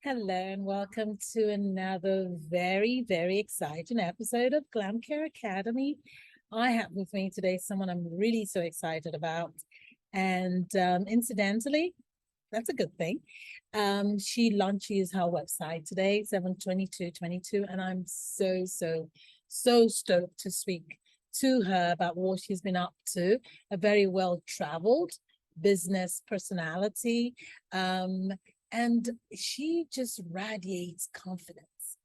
Hello and welcome to another very exciting episode of GlamCare Academy. I have with me today someone I'm really so excited about. And incidentally, that's a good thing. She launches her website today, 7/22/22, and I'm so stoked to speak to her about what she's been up to. A very well-traveled business personality. Um, and she just radiates confidence,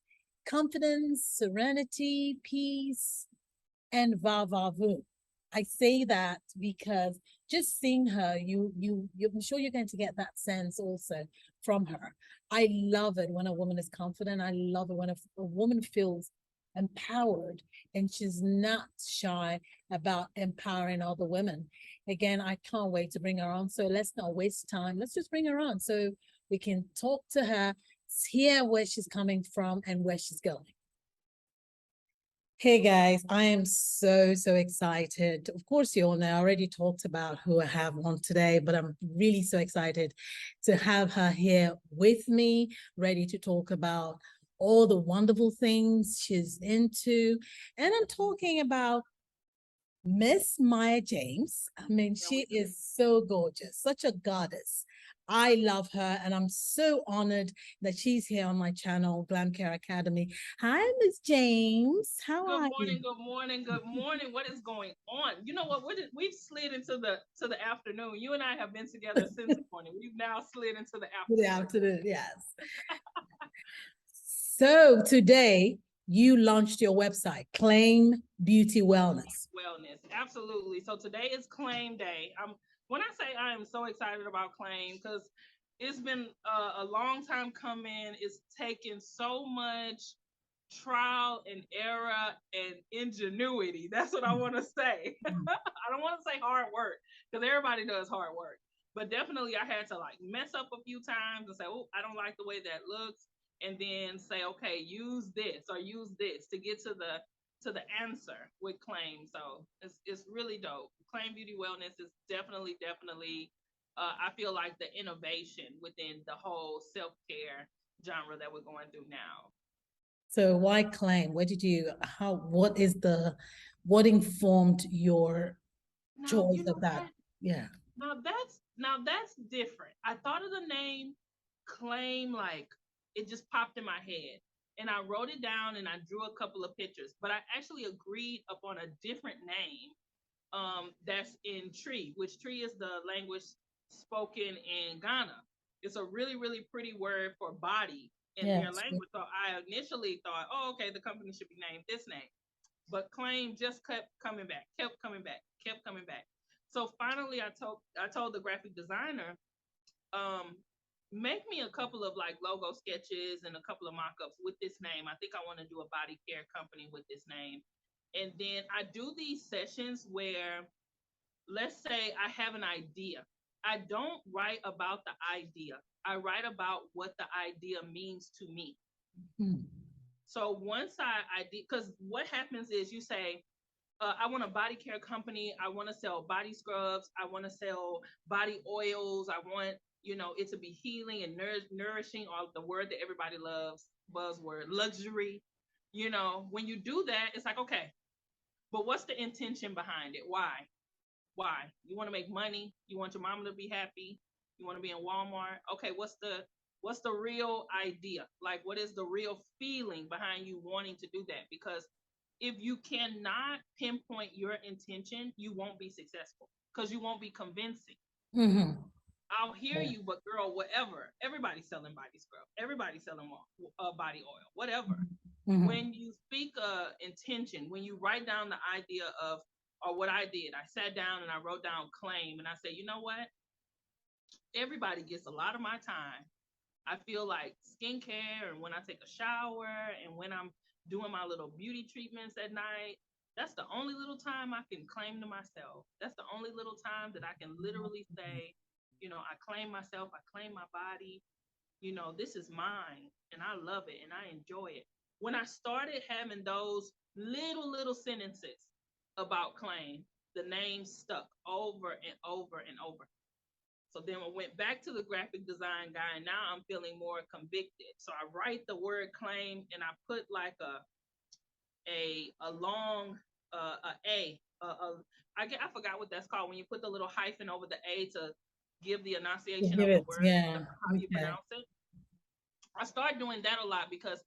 serenity, peace, and va va voom. I say that because just seeing her, I'm sure you're going to get that sense also from her. I love it when a woman is confident. I love it when a woman feels empowered and she's not shy about empowering other women. Again, I can't wait to bring her on. So let's not waste time. Let's just bring her on so we can talk to her, hear where she's coming from and where she's going. Hey guys, I am so excited. Of course, you all know I already talked about who I have on today, but I'm really so excited to have her here with me, ready to talk about all the wonderful things she's into. And I'm talking about Miss Mya James. I mean, she is so gorgeous, such a goddess. I love her, and I'm so honored that she's here on my channel, GlamCare Academy. Hi, Miss James. How Good are you? morning, good morning, good morning. What is going on? You know what? We've slid into the afternoon. You and I have been together since the morning. We've now slid into the Good afternoon. afternoon. Yes. So today you launched your website, Claim Beauty Wellness. Wellness, absolutely. So today is claim day. When I say I am so excited about claim because it's been a long time coming. It's taken so much trial and error and ingenuity. That's what I want to say. I don't want to say hard work because everybody does hard work. But definitely I had to like mess up a few times and say, oh, I don't like the way that looks. And then say, okay, use this or use this to get to the answer with claim. So it's really dope. Claim Beauty Wellness is definitely I feel like the innovation within the whole self-care genre that we're going through now. So why claim? What informed your Now, choice you know of that? what? Yeah. Now that's different. I thought of the name claim like it just popped in my head. And I wrote it down and I drew a couple of pictures, but I actually agreed upon a different name that's in Tree, which Tree is the language spoken in Ghana. It's a really pretty word for body in their Yes. language. So I initially thought, oh, okay, the company should be named this name. But claim just kept coming back, kept coming back, kept coming back. So finally, I told the graphic designer, um, make me a couple of like logo sketches and a couple of mock-ups with this name. I think I want to do a body care company with this name. And then I do these sessions where, let's say I have an idea. I don't write about the idea. I write about what the idea means to me. Hmm. So once I did, because what happens is you say, I want a body care company. I want to sell body scrubs. I want to sell body oils. I want, it to be healing and nourishing, or the word that everybody loves, buzzword, luxury. When you do that, it's like, okay, but what's the intention behind it? Why? Why? You want to make money? You want your mama to be happy? You want to be in Walmart? Okay, what's the real idea? Like what is the real feeling behind you wanting to do that? Because if you cannot pinpoint your intention, you won't be successful because you won't be convincing. Mm-hmm. I'll hear Yeah. you, but girl, whatever. Everybody's selling body scrub. Everybody's selling body oil, whatever. Mm-hmm. When you speak intention, when you write down the idea of, or what I did, I sat down and I wrote down claim and I said, you know what? Everybody gets a lot of my time. I feel like skincare and when I take a shower and when I'm doing my little beauty treatments at night, that's the only little time I can claim to myself. That's the only little time that I can literally say, I claim myself, I claim my body, this is mine and I love it and I enjoy it. When I started having those little sentences about claim, the name stuck over and over and over. So then I went back to the graphic design guy, and now I'm feeling more convicted. So I write the word claim, and I put like a long I forgot what that's called when you put the little hyphen over the A to give the enunciation Give of the it, word, yeah. how you Okay. pronounce it. I started doing that a lot because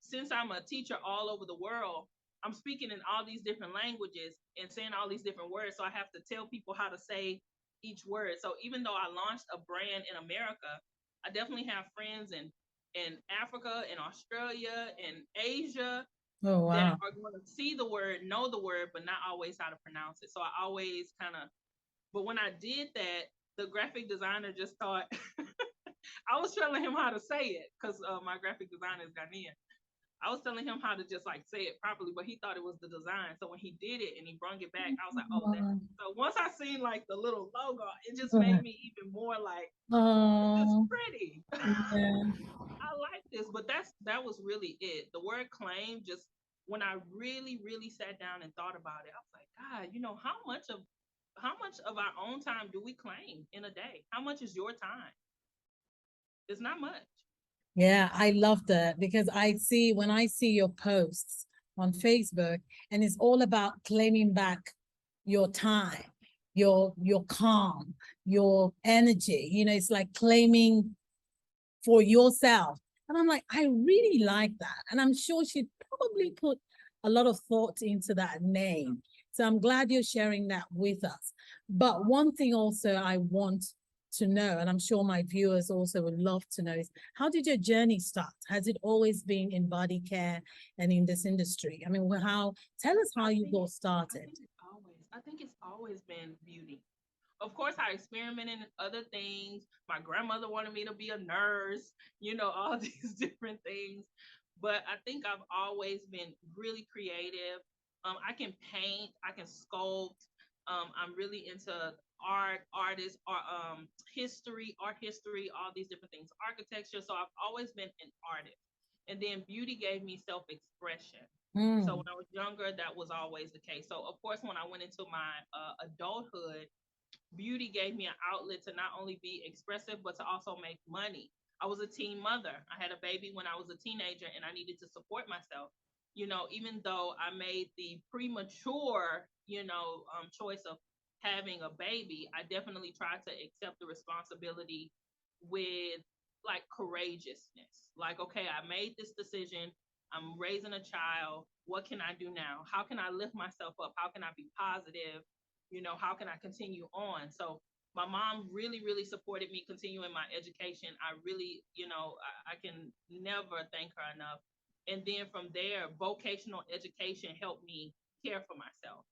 since I'm a teacher all over the world, I'm speaking in all these different languages and saying all these different words. So I have to tell people how to say each word. So even though I launched a brand in America, I definitely have friends in Africa, in Australia, in Asia Oh, that wow. are going to see the word, know the word, but not always how to pronounce it. So I always kind of, but when I did that, the graphic designer just thought, I was telling him how to say it because my graphic designer is Ghanaian. I was telling him how to just like say it properly, but he thought it was the design. So when he did it and he brought it back, I was like, oh, that. So once I seen like the little logo, it just made me even more like, this is Oh, pretty. yeah. I like this, but that was really it. The word claim just when I really, really sat down and thought about it, I was like, God, how much of our own time do we claim in a day? How much is your time? It's not much. Yeah, I love that because when I see your posts on Facebook, and it's all about claiming back your time, your calm, your energy. It's like claiming for yourself. And I'm like, I really like that. And I'm sure she probably put a lot of thought into that name. So I'm glad you're sharing that with us. But one thing also I want to know, and I'm sure my viewers also would love to know, is how did your journey start? Has it always been in body care and in this industry? I mean, tell us how I you think got I started. think it's always been beauty. Of course, I experimented in other things. My grandmother wanted me to be a nurse, all these different things. But I think I've always been really creative. I can paint, I can sculpt. I'm really into artists, art history, all these different things, architecture. So I've always been an artist. And then beauty gave me self expression. So Mm, when I was younger, that was always the case. So of course, when I went into my adulthood, beauty gave me an outlet to not only be expressive but to also make money. I was a teen mother. I had a baby when I was a teenager and I needed to support myself. Even though I made the premature, choice of having a baby, I definitely tried to accept the responsibility with like courageousness. Like, okay, I made this decision. I'm raising a child. What can I do now? How can I lift myself up? How can I be positive? How can I continue on? So my mom really, really supported me continuing my education. I really, I can never thank her enough. And then from there, vocational education helped me care for myself.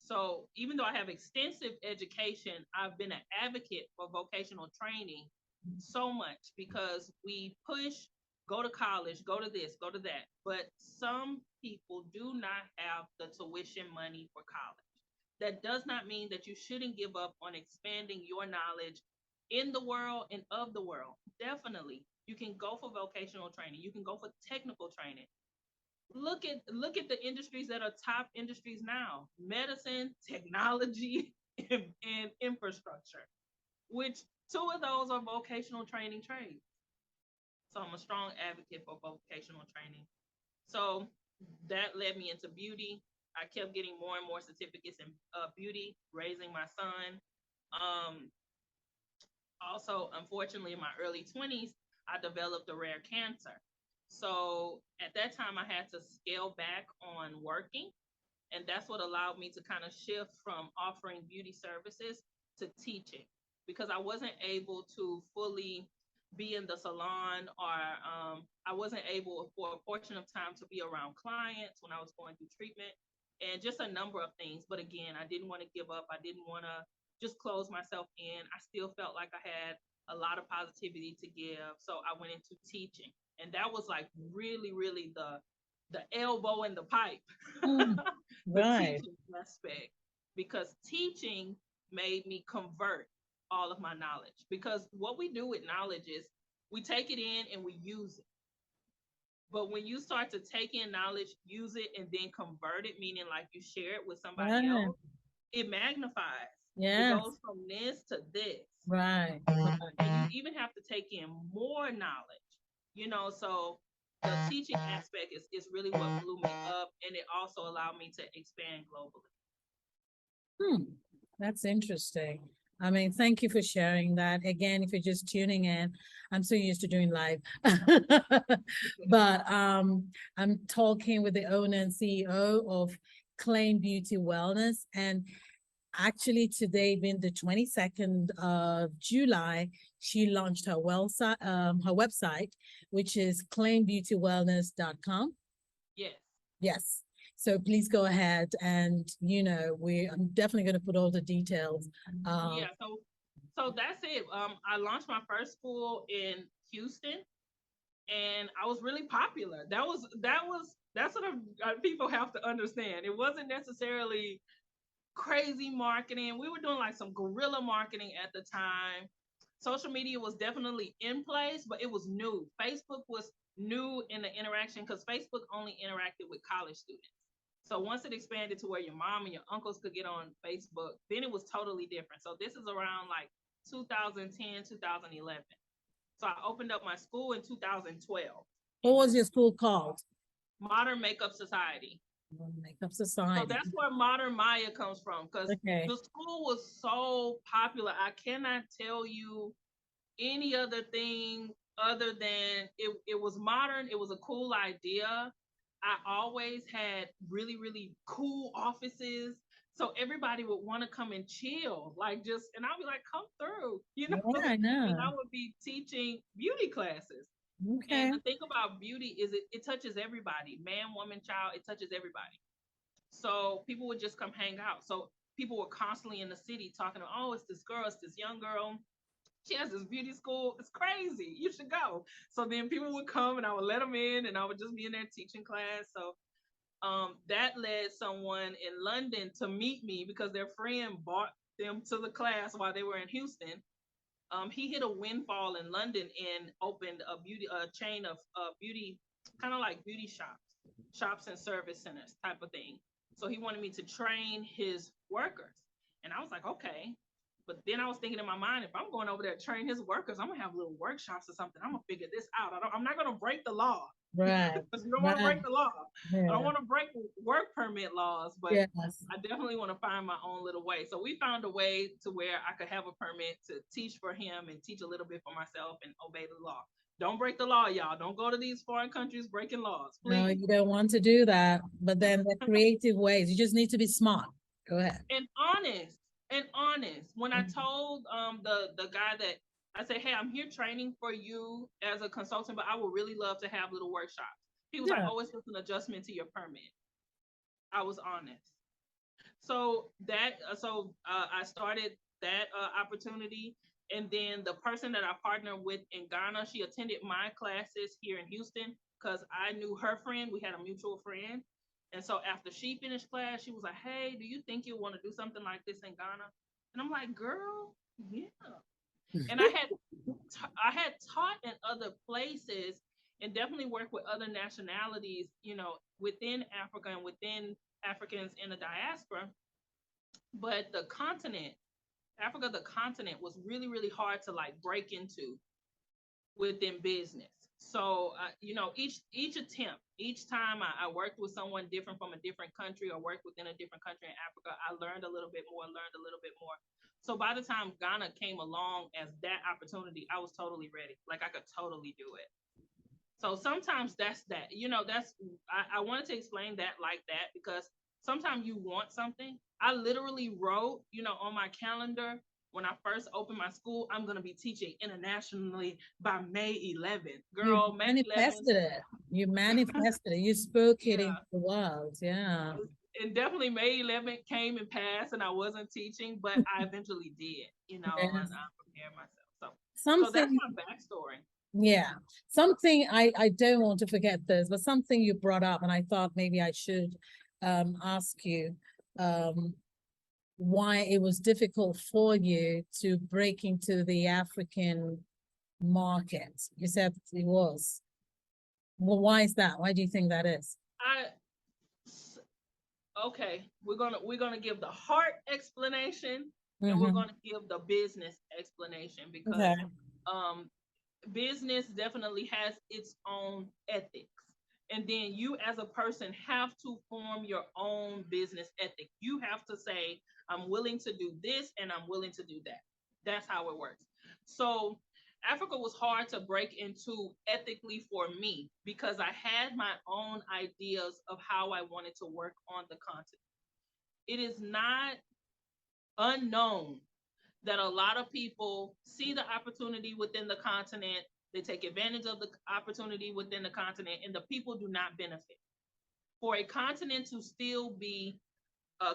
So even though I have extensive education, I've been an advocate for vocational training so much because we push go to college, go to this, go to that. But some people do not have the tuition money for college. That does not mean that you shouldn't give up on expanding your knowledge in the world and of the world. Definitely. You can go for vocational training. You can go for technical training. Look at the industries that are top industries now: medicine, technology, and infrastructure, which two of those are vocational training trades. So I'm a strong advocate for vocational training. So that led me into beauty. I kept getting more and more certificates in beauty, raising my son. Um, Also, unfortunately, in my early 20s, I developed a rare cancer. So at that time, I had to scale back on working. And that's what allowed me to kind of shift from offering beauty services to teaching because I wasn't able to fully be in the salon or I wasn't able for a portion of time to be around clients when I was going through treatment and just a number of things. But again, I didn't want to give up. I didn't want to just close myself in. I still felt like I had a lot of positivity to give. So I went into teaching. And that was like really, really the elbow in the pipe. mm, The right. teaching aspect because teaching made me convert all of my knowledge because what we do with knowledge is we take it in and we use it, but when you start to take in knowledge, use it, and then convert it, meaning like you share it with somebody Right. else, it magnifies. It Yes. goes from this to this. Right. And you even have to take in more knowledge, so the teaching aspect is really what blew me up, and it also allowed me to expand globally. That's interesting. I mean, thank you for sharing that. Again, if you're just tuning in, I'm so used to doing live. But I'm talking with the owner and CEO of Claim Beauty Wellness. And actually today being the 22nd of July, she launched her website, which is claimbeautywellness.com. Yes. Yes. So please go ahead and I'm definitely going to put all the details. Yeah, so that's it. I launched my first school in Houston, and I was really popular. That's what people have to understand. It wasn't necessarily crazy marketing. We were doing like some guerrilla marketing at the time. Social media was definitely in place, but it was new. Facebook was new in the interaction because Facebook only interacted with college students. So once it expanded to where your mom and your uncles could get on Facebook, then it was totally different. So this is around like 2010, 2011. So I opened up my school in 2012. What was your school called? Modern Makeup Society. Makeup So Society. that's where Modern Mya comes from, because Okay. the school was so popular. I cannot tell you any other thing other than it was modern. It was a cool idea. I always had really, really cool offices. So everybody would want to come and chill, like just, and I'll be like, come through, Yeah, I and I know. would be teaching beauty classes. And Okay. the thing about beauty is it touches everybody, man, woman, child, it touches everybody. So people would just come hang out. So people were constantly in the city talking about, oh, it's this girl, it's this young girl. She has this beauty school. It's crazy. You should go. So then people would come and I would let them in and I would just be in there teaching class. So that led someone in London to meet me because their friend bought them to the class while they were in Houston. He hit a windfall in London and opened a chain of beauty, kind of like beauty shops and service centers type of thing. So he wanted me to train his workers, and I was like, okay. But then I was thinking in my mind, if I'm going over there to train his workers, I'm gonna have little workshops or something. I'm gonna figure this out. I'm not gonna break the law Right. because you don't want to Right. break the law. I don't Yeah. want to break work permit laws, but Yes. I definitely want to find my own little way. So we found a way to where I could have a permit to teach for him and teach a little bit for myself and obey the law. Don't break the law, y'all. Don't go to these foreign countries breaking laws, No, please. you don't want to do that. But then the creative ways, you just need to be smart. Go ahead. And honest. When I told the guy that I said, hey, I'm here training for you as a consultant, but I would really love to have little workshops. He was like, Yeah. oh, it's just an adjustment to your permit. I was honest. So I started that opportunity, and then the person that I partnered with in Ghana, she attended my classes here in Houston because I knew her friend. We had a mutual friend, and so after she finished class, she was like, "Hey, do you think you want to do something like this in Ghana?" And I'm like, "Girl, yeah." And I had taught in other places and definitely worked with other nationalities, within Africa and within Africans in the diaspora. But the continent, Africa, the continent was really, really hard to like break into within business. So, each attempt, each time I worked with someone different from a different country or worked within a different country in Africa, I learned a little bit more, learned a little bit more. So by the time Ghana came along as that opportunity, I was totally ready. Like I could totally do it. So sometimes that's that. I wanted to explain that like that because sometimes you want something. I literally wrote, on my calendar when I first opened my school, I'm gonna be teaching internationally by May 11th. You Girl, May 11th. manifested it. You manifested it. You spoke it into Yeah. the world. Yeah. And definitely May 11th came and passed and I wasn't teaching, but I eventually did, and Yes. I prepared myself. So that's Something, my backstory. yeah. Something I don't want to forget this, but something you brought up, and I thought maybe I should ask you um why it was difficult for you to break into the African market. You said it was. Well, why is that? Why do you think that is? I Okay, we're gonna give the heart explanation, and we're Mm-hmm. going to give the business explanation Okay. because um, business definitely has its own ethics. And then you, as a person, have to form your own business ethic. You have to say, I'm willing to do this and I'm willing to do that. That's how it works. So, Africa was hard to break into ethically for me because I had my own ideas of how I wanted to work on the continent. It is not unknown that a lot of people see the opportunity within the continent, they take advantage of the opportunity within the continent, and the people do not benefit. For a continent to still be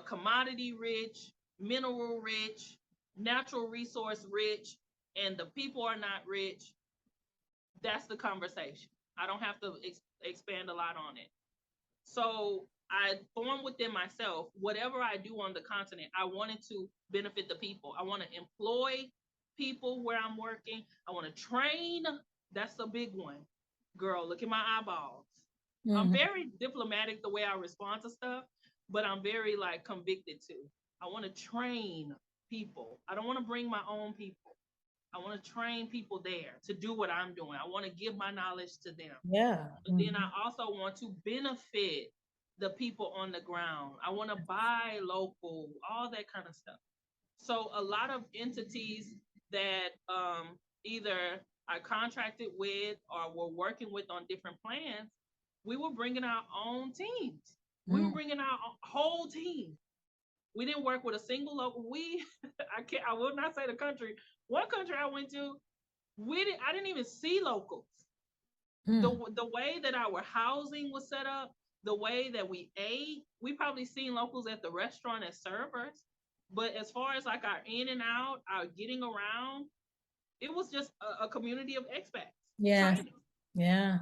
commodity rich, mineral rich, natural resource rich, and the people are not rich, that's the conversation. I don't have to expand a lot on it. So I formed within myself, whatever I do on the continent, I wanted to benefit the people. I want to employ people where I'm working. I want to train. That's a big one. Girl, look at my eyeballs. I'm Mm-hmm. very diplomatic the way I respond to stuff, but I'm very like convicted too. I want to train people. I don't want to bring my own people. I want to train people there to do what I'm doing. I want to give my knowledge to them. Yeah. But then I also want to benefit the people on the ground. I want to buy local, all that kind of stuff. So a lot of entities that either I contracted with or were working with on different plans, we were bringing our own teams. We were Mm-hmm. bringing our whole team. We didn't work with a single local. We, I can't, I will not say the country. One country I went to, I didn't even see locals. The way that our housing was set up, the way that we ate, we probably seen locals at the restaurant as servers. But as far as like our in and out, our getting around, it was just a community of expats Yes. training. Yeah.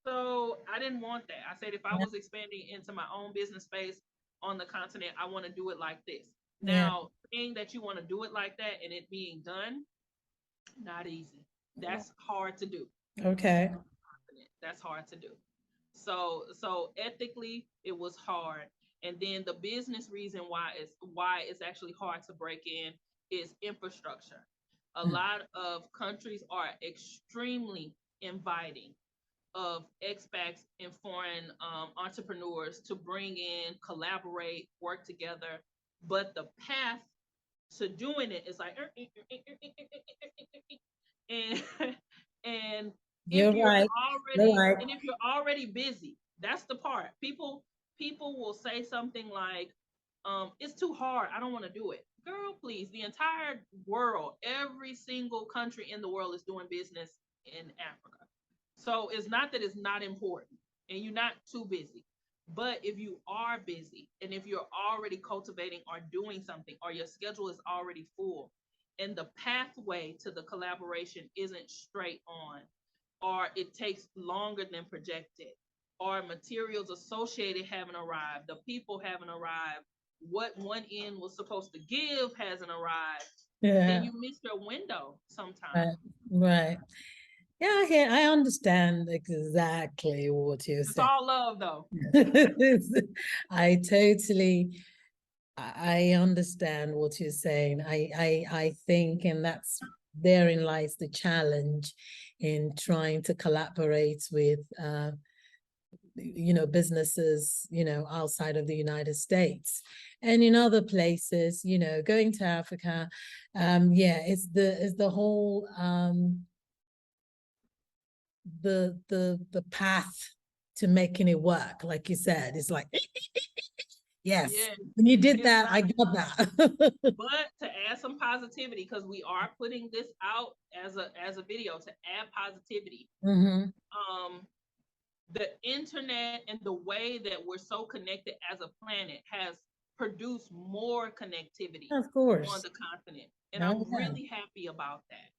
So I didn't want that. I said if I Yeah. was expanding into my own business space on the continent, I want to do it like this. Yeah. Now, being that you want to do it like that and it being done, not easy. That's hard to do. Okay. That's hard to do. So ethically it was hard. And then the business reason why it's actually hard to break in is infrastructure. A Mm. lot of countries are extremely inviting of expats and foreign entrepreneurs to bring in, collaborate, work together. But the path to doing it is like and and You're right. You're right. if you're already busy, that's the part. People will say something like, it's too hard, I don't want to do it. Girl, please, the entire world, every single country in the world is doing business in Africa. So it's not that it's not important and you're not too busy. But if you are busy and if you're already cultivating or doing something or your schedule is already full and the pathway to the collaboration isn't straight on, or it takes longer than projected, or materials associated haven't arrived, the people haven't arrived, what one end was supposed to give hasn't arrived, then Yeah. you miss your window sometimes. Right. Right. Yeah, I understand exactly what you're It's saying. all love though. I totally I understand what you're saying. I think, and that's therein lies the challenge in trying to collaborate with businesses, outside of the United States and in other places, going to Africa. Yeah, it's the whole the path to making it work, like you said. It's like yes, Yeah, when you did it's that, not. I got that. But to add some positivity, because we are putting this out as a video to add positivity. Hmm. Um, the internet and the way that we're so connected as a planet has produced more connectivity Of on course. the continent, and Oh I'm yeah. really happy about that.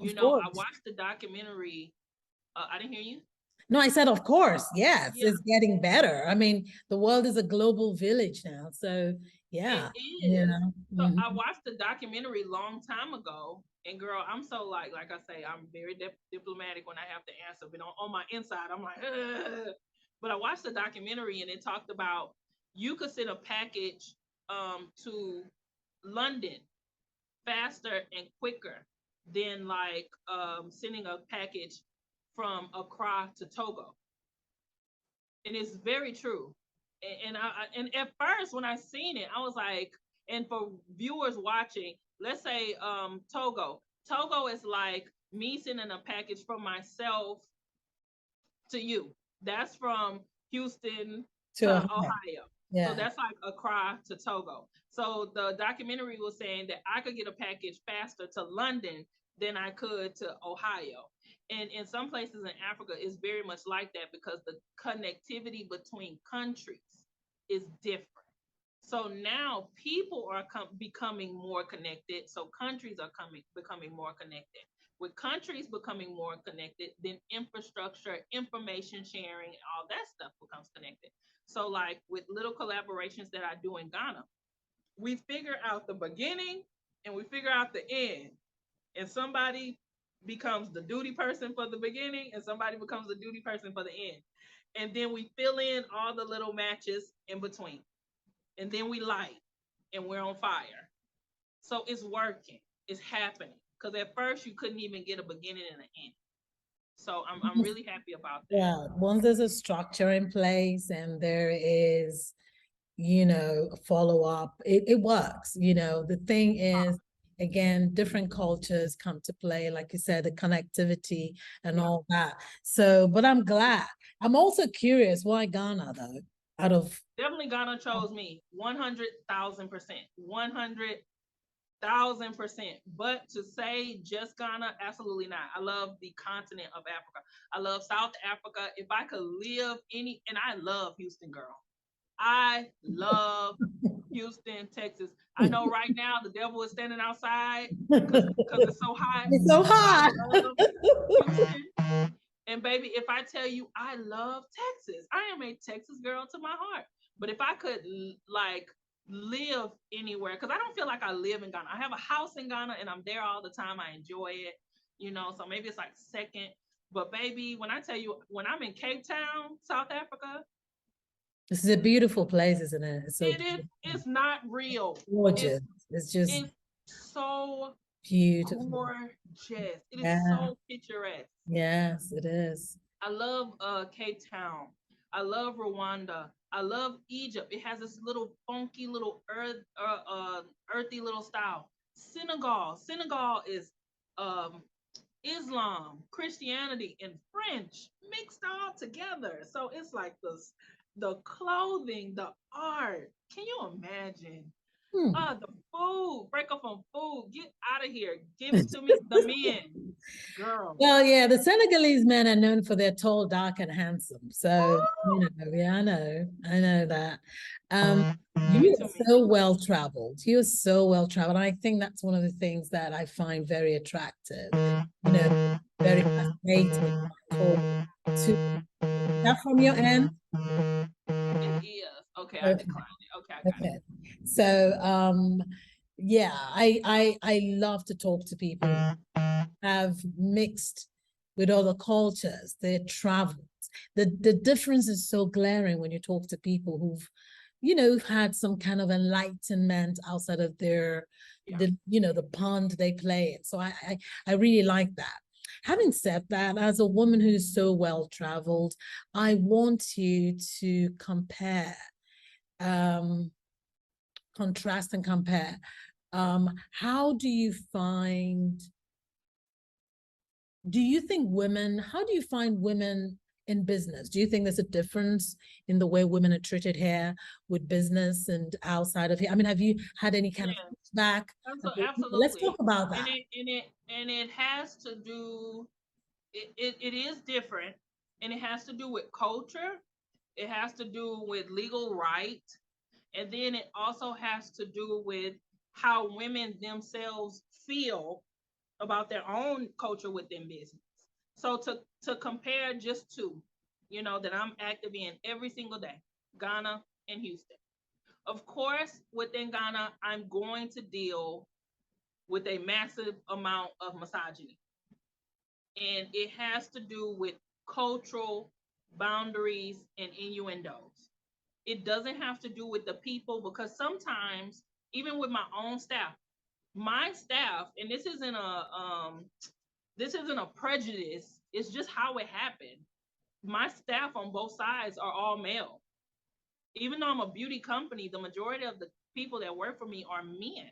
Of I course. watched the documentary. I didn't hear you. No, I said of course. Yes, Yeah, it's getting better. I mean, the world is a global village now. So it yeah. is. So Mhm. I watched the documentary long time ago, and girl, I'm so like I say, I'm very diplomatic when I have to answer, but on my inside, I'm like, ugh. But I watched the documentary, and it talked about you could send a package to London faster and quicker than like sending a package from Accra to Togo. And it's very true. And at first when I seen it, I was like, and for viewers watching, let's say Togo is like me sending a package from myself to you. That's from Houston To to Ohio. Ohio. So Yeah. that's like Accra to Togo. So the documentary was saying that I could get a package faster to London than I could to Ohio. And in some places in Africa, it's very much like that because the connectivity between countries is different. So now people are becoming more connected. So countries are becoming more connected. With countries becoming more connected, then infrastructure, information sharing, all that stuff becomes connected. So like with little collaborations that I do in Ghana, we figure out the beginning and we figure out the end. And somebody becomes the duty person for the beginning and somebody becomes the duty person for the end. And then we fill in all the little matches in between. And then we light and we're on fire. So it's working. It's happening. Because at first you couldn't even get a beginning and an end. So I'm really happy about that. Yeah, once there's a structure in place and there is, follow up, it works. The thing is, again, different cultures come to play, like you said, the connectivity and Yeah. all that. So, but I'm glad. I'm also curious why Ghana, though, out of. Definitely Ghana chose me 100,000%. 100,000%. But to say just Ghana, absolutely not. I love the continent of Africa. I love South Africa. If I could live and I love Houston, girl. I love Houston, Texas. I know right now the devil is standing outside because it's so hot. It's so But I hot. love Houston. And baby, if I tell you I love Texas, I am a Texas girl to my heart. But if I could like live anywhere, because I don't feel like I live in Ghana. I have a house in Ghana and I'm there all the time. I enjoy it, so maybe it's like second. But baby, when I tell you, when I'm in Cape Town, South Africa, This is a beautiful place, isn't it? It's so it's not real. gorgeous. It's just It's so beautiful. gorgeous. It is Yeah. so picturesque. Yes, it is. I love Cape Town. I love Rwanda. I love Egypt. It has this little funky little earthy little style. Senegal is um, Islam, Christianity, and French mixed all together. So it's like the clothing, the art. Can you imagine? Hmm. The food. Break up on food. Get out of here. Give it to me. The men, girl. Well, yeah, the Senegalese men are known for their tall, dark, and handsome. So, yeah, I know that. Give it You to are me. so well traveled. You are so well traveled. I think that's one of the things that I find very attractive. Very fascinating. To that from your end. It is. Okay, I Okay. declined it. Okay, I got Okay. So, yeah, I love to talk to people who have mixed with other cultures, their travels. The difference is so glaring when you talk to people who've had some kind of enlightenment outside of their yeah. the pond they play in. So I really like that. Having said that, as a woman who's so well traveled, I want you to um contrast and compare. How do you find, how do you find women in business? Do you think there's a difference in the way women are treated here with business and outside of here? I mean, have you had any kind of feedback? Let's Absolutely. talk about And that. it has to do it is different and it has to do with culture. It has to do with legal right. And then it also has to do with how women themselves feel about their own culture within business. So to compare just two, that I'm active in every single day, Ghana and Houston. Of course, within Ghana, I'm going to deal with a massive amount of misogyny. And it has to do with cultural boundaries and innuendos. It doesn't have to do with the people because sometimes, even with my own staff, my staff, and this isn't a prejudice, it's just how it happened. My staff on both sides are all male. Even though I'm a beauty company, the majority of the people that work for me are men.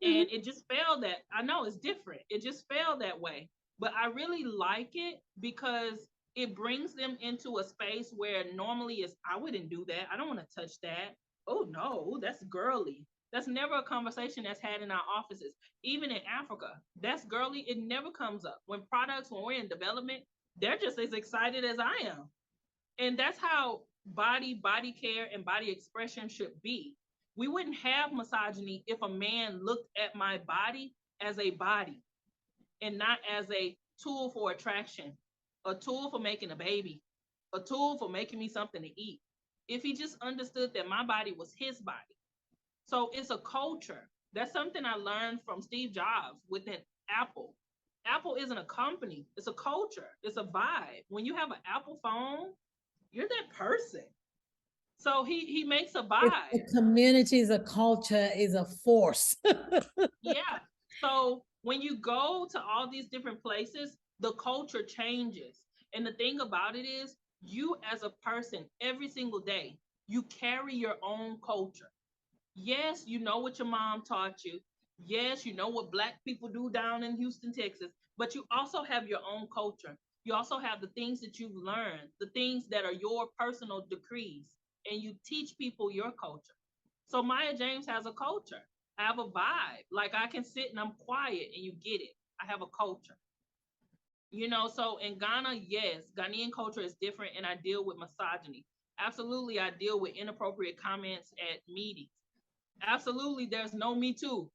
Mhm. And it just fell that, I know it's different. It just fell that way. But I really like it because it brings them into a space where normally is, I wouldn't do that. I don't want to touch that. Oh no, that's girly. That's never a conversation that's had in our offices. Even in Africa, that's girly. It never comes up. When we're in development, they're just as excited as I am. And that's how body care, and body expression should be. We wouldn't have misogyny if a man looked at my body as a body and not as a tool for attraction, a tool for making a baby, a tool for making me something to eat. If he just understood that my body was his body. So it's a culture. That's something I learned from Steve Jobs within Apple. Apple isn't a company, it's a culture, it's a vibe. When you have an Apple phone, you're that person. So he makes a It's vibe. a community, is a culture, is a force. Yeah. So when you go to all these different places, the culture changes. And the thing about it is, you as a person, every single day, you carry your own culture. Yes, you know what your mom taught you. Yes, you know what black people do down in Houston, Texas, but you also have your own culture. You also have the things that you've learned, the things that are your personal decrees, and you teach people your culture. So Mya James has a culture. I have a vibe. Like I can sit and I'm quiet and you get it. I have a culture. So in Ghana, yes, Ghanaian culture is different and I deal with misogyny. Absolutely, I deal with inappropriate comments at meetings. Absolutely, there's no Me Too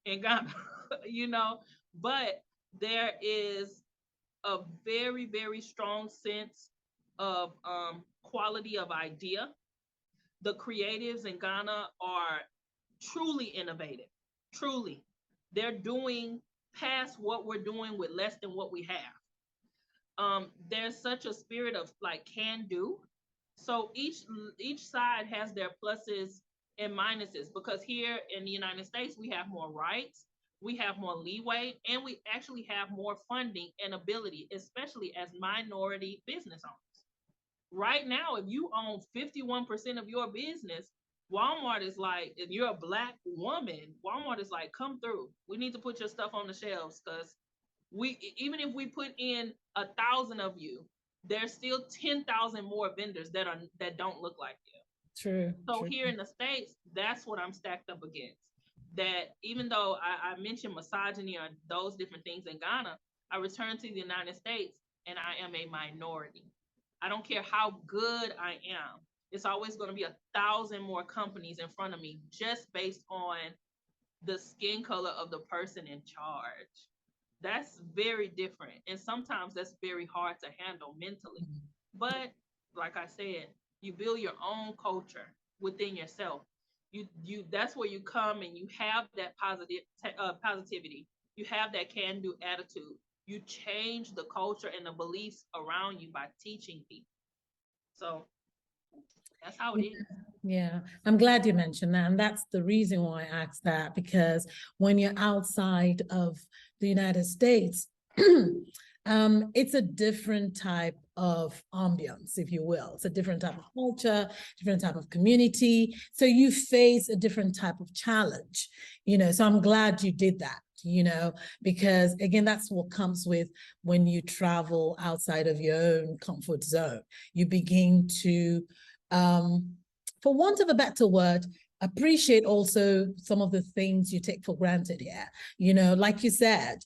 in Ghana, but there is a very, very strong sense of quality of idea. The creatives in Ghana are truly innovative. Truly. They're doing past what we're doing with less than what we have. There's such a spirit of like can do. So each side has their pluses and minuses because here in the United States we have more rights, we have more leeway, and we actually have more funding and ability, especially as minority business owners. Right now, if you own 51% of your business, Walmart is like, if you're a black woman, Walmart is like, come through. We need to put your stuff on the shelves because even if we put in 1,000 of you, there's still 10,000 more vendors that don't look like you. True, So true. here in the States, that's what I'm stacked up against. That even though I mentioned misogyny or those different things in Ghana, I returned to the United States and I am a minority. I don't care how good I am. It's always going to be 1,000 more companies in front of me just based on the skin color of the person in charge. That's very different. And sometimes that's very hard to handle mentally. But like I said, you build your own culture within yourself. You that's where you come and you have that positivity. You have that can do attitude. You change the culture and the beliefs around you by teaching people. So that's how it is. Yeah, I'm glad you mentioned that. And that's the reason why I asked that, because when you're outside of the United States, it's a different type of ambience, if you will. It's a different type of culture, different type of community. So you face a different type of challenge, So I'm glad you did that, because again, that's what comes with when you travel outside of your own comfort zone. You begin to for want of a better word, appreciate also some of the things you take for granted here. Like you said,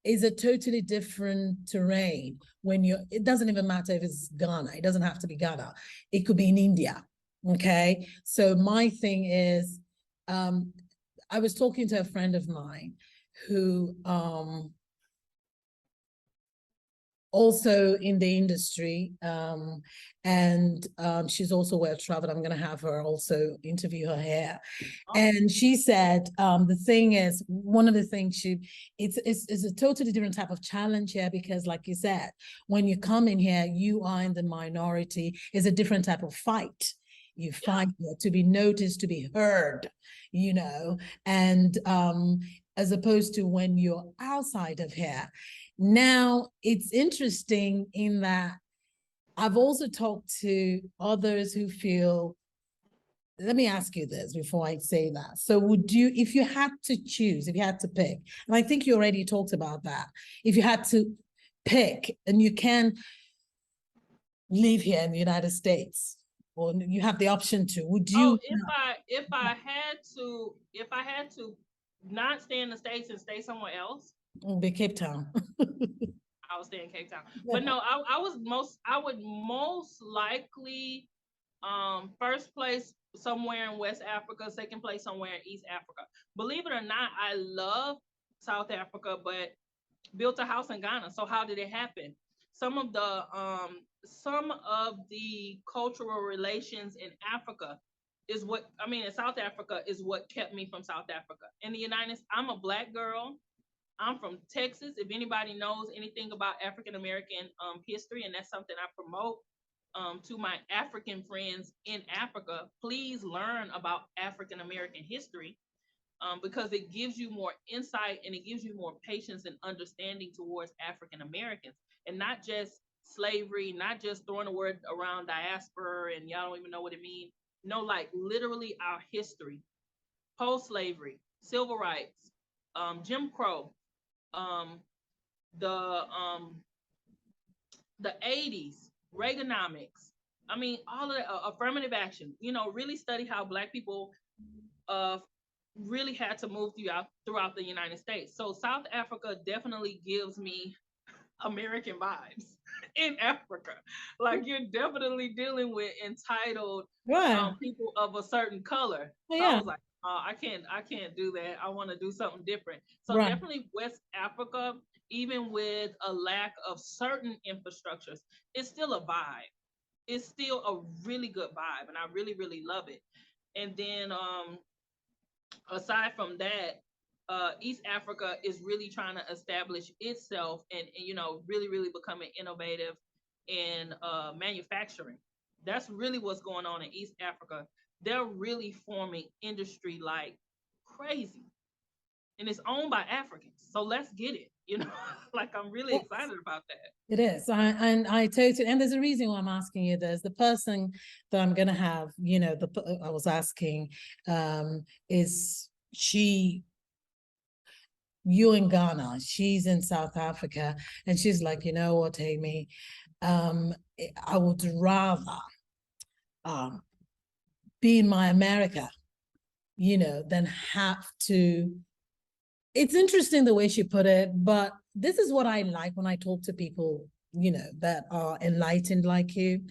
is a totally different terrain when it doesn't even matter if it's Ghana. It doesn't have to be Ghana. It could be in India. Okay. So my thing is, I was talking to a friend of mine who, also in the industry, and she's also well traveled. I'm going to have her also interview her here. And she said the thing is, one of the things it's a totally different type of challenge here, because like you said, when you come in here, you are in the minority. It's a different type of fight. You fight here to be noticed, to be heard, and as opposed to when you're outside of here. Now, it's interesting in that I've also talked to others who feel, let me ask you this before I say that. So would you, if you had to choose, if you had to pick, and I think you already talked about that, if you had to pick and you can live here in the United States, or you have the option to, would you? If I had to not stay in the States and stay somewhere else, Be Cape Town. I would stay in Cape Town. But no, I would most likely first place somewhere in West Africa, second place somewhere in East Africa. Believe it or not, I love South Africa, but built a house in Ghana. So how did it happen? Some of the cultural relations in Africa is what I mean in South Africa is what kept me from South Africa. In the United States, I'm a Black girl. I'm from Texas. If anybody knows anything about African American history, and that's something I promote to my African friends in Africa, please learn about African American history because it gives you more insight and it gives you more patience and understanding towards African Americans, and not just slavery, not just throwing a word around diaspora and y'all don't even know what it means. No, like literally our history, post-slavery, civil rights, Jim Crow, um, the um, the 80s, Reaganomics. I mean, all of that, affirmative action. Really study how Black people uh, really had to move throughout the United States. So South Africa definitely gives me American vibes in Africa. Like you're definitely dealing with entitled Right. people of a certain color. Oh, So I yeah. was like, I can't do that. I want to do something different. So Right. definitely West Africa, even with a lack of certain infrastructures, it's still a vibe. It's still a really good vibe, and I really, really love it. And then aside from that, East Africa is really trying to establish itself and really, really becoming innovative in manufacturing. That's really what's going on in East Africa. They're really forming industry like crazy, and it's owned by Africans. So let's get it. Like I'm really Yes, excited about that. it is. I totally, and there's a reason why I'm asking you this. The person that I'm going to have, I was asking, is she, you in Ghana, she's in South Africa, and she's like, you know what, Amy, I would rather um, be in my America, than have to. It's interesting the way she put it, but this is what I like when I talk to people, that are enlightened like you.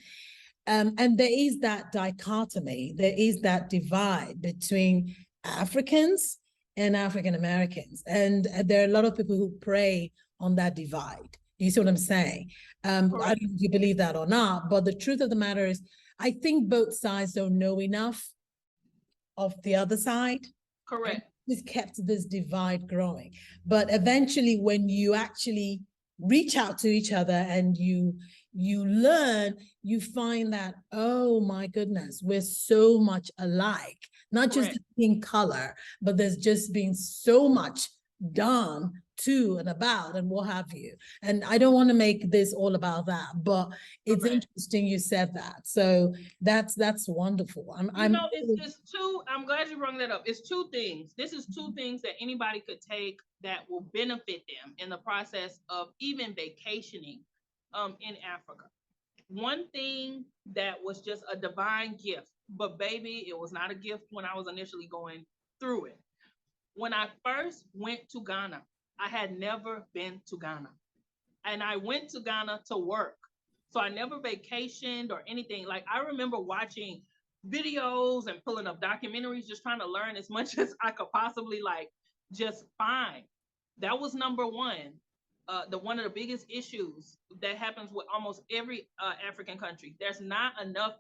And there is that dichotomy, there is that divide between Africans and African Americans. And there are a lot of people who prey on that divide. Do you see what I'm saying? I don't know if you believe that or not, but the truth of the matter is, I think both sides don't know enough of the other side. Correct. This kept this divide growing. But eventually, when you actually reach out to each other and you learn, you find that, oh my goodness, we're so much alike, not just in color, but there's just been so much done to and about and what have you. And I don't want to make this all about that, but it's interesting you said that. So that's wonderful. I'm glad you brought that up. It's two things. This is two things that anybody could take that will benefit them in the process of even vacationing in Africa. One thing that was just a divine gift, but baby, it was not a gift when I was initially going through it. When I first went to Ghana, I had never been to Ghana. And I went to Ghana to work. So I never vacationed or anything. Like I remember watching videos and pulling up documentaries, just trying to learn as much as I could possibly just find. That was number one. One of the biggest issues that happens with almost every African country. There's not enough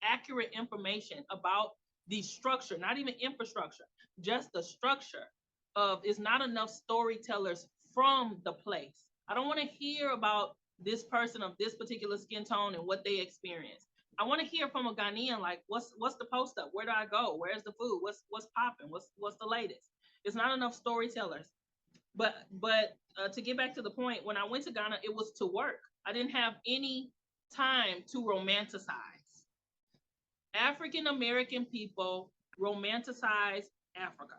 accurate information about the structure, not even infrastructure, just the structure of. It's not enough storytellers from the place. I don't want to hear about this person of this particular skin tone and what they experience. I want to hear from a Ghanaian, like, what's the post up? Where do I go? Where's the food? What's popping? What's the latest? It's not enough storytellers. But to get back to the point, when I went to Ghana, it was to work. I didn't have any time to romanticize. African American people romanticize Africa.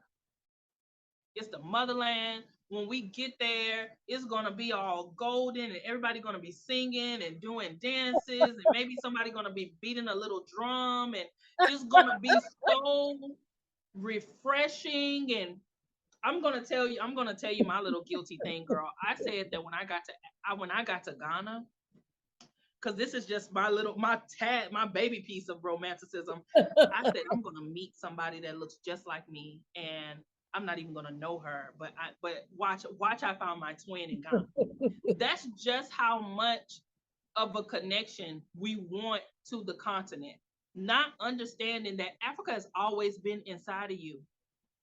It's the motherland. When we get there, it's gonna be all golden, and everybody gonna be singing and doing dances, and maybe somebody gonna be beating a little drum, and it's gonna be so refreshing. And I'm gonna tell you my little guilty thing, girl. I said that when I got to Ghana, because this is just my baby piece of romanticism. I said I'm gonna meet somebody that looks just like me, and I'm not even gonna know her, but watch I found my twin in Ghana. That's just how much of a connection we want to the continent. Not understanding that Africa has always been inside of you.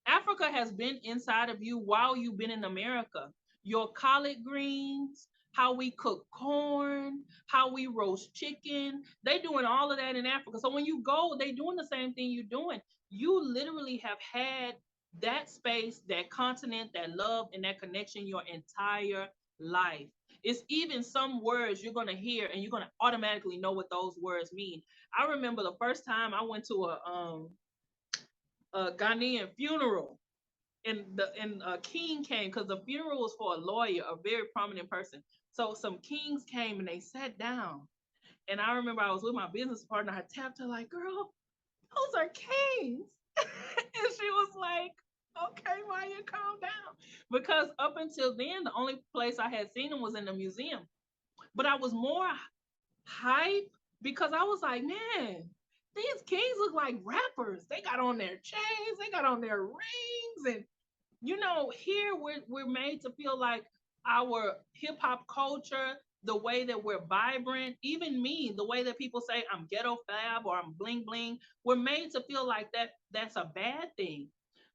Africa has been inside of you while you've been in America. Your collard greens, how we cook corn, how we roast chicken, they doing all of that in Africa. So when you go, they doing the same thing you're doing. You literally have had that space, that continent, that love, and that connection your entire life. It's even some words you're gonna hear, and you're gonna automatically know what those words mean. I remember the first time I went to a Ghanaian funeral, and a king came because the funeral was for a lawyer, a very prominent person. So some kings came and they sat down. And I remember I was with my business partner. I tapped her like, "Girl, those are kings." And she was like, "Okay, Maya, calm down." Because up until then, the only place I had seen them was in the museum. But I was more hype because I was like, man, these kings look like rappers. They got on their chains, they got on their rings, and here we're made to feel like our hip hop culture, the way that we're vibrant, even me, the way that people say I'm ghetto fab or I'm bling bling, we're made to feel like that's a bad thing.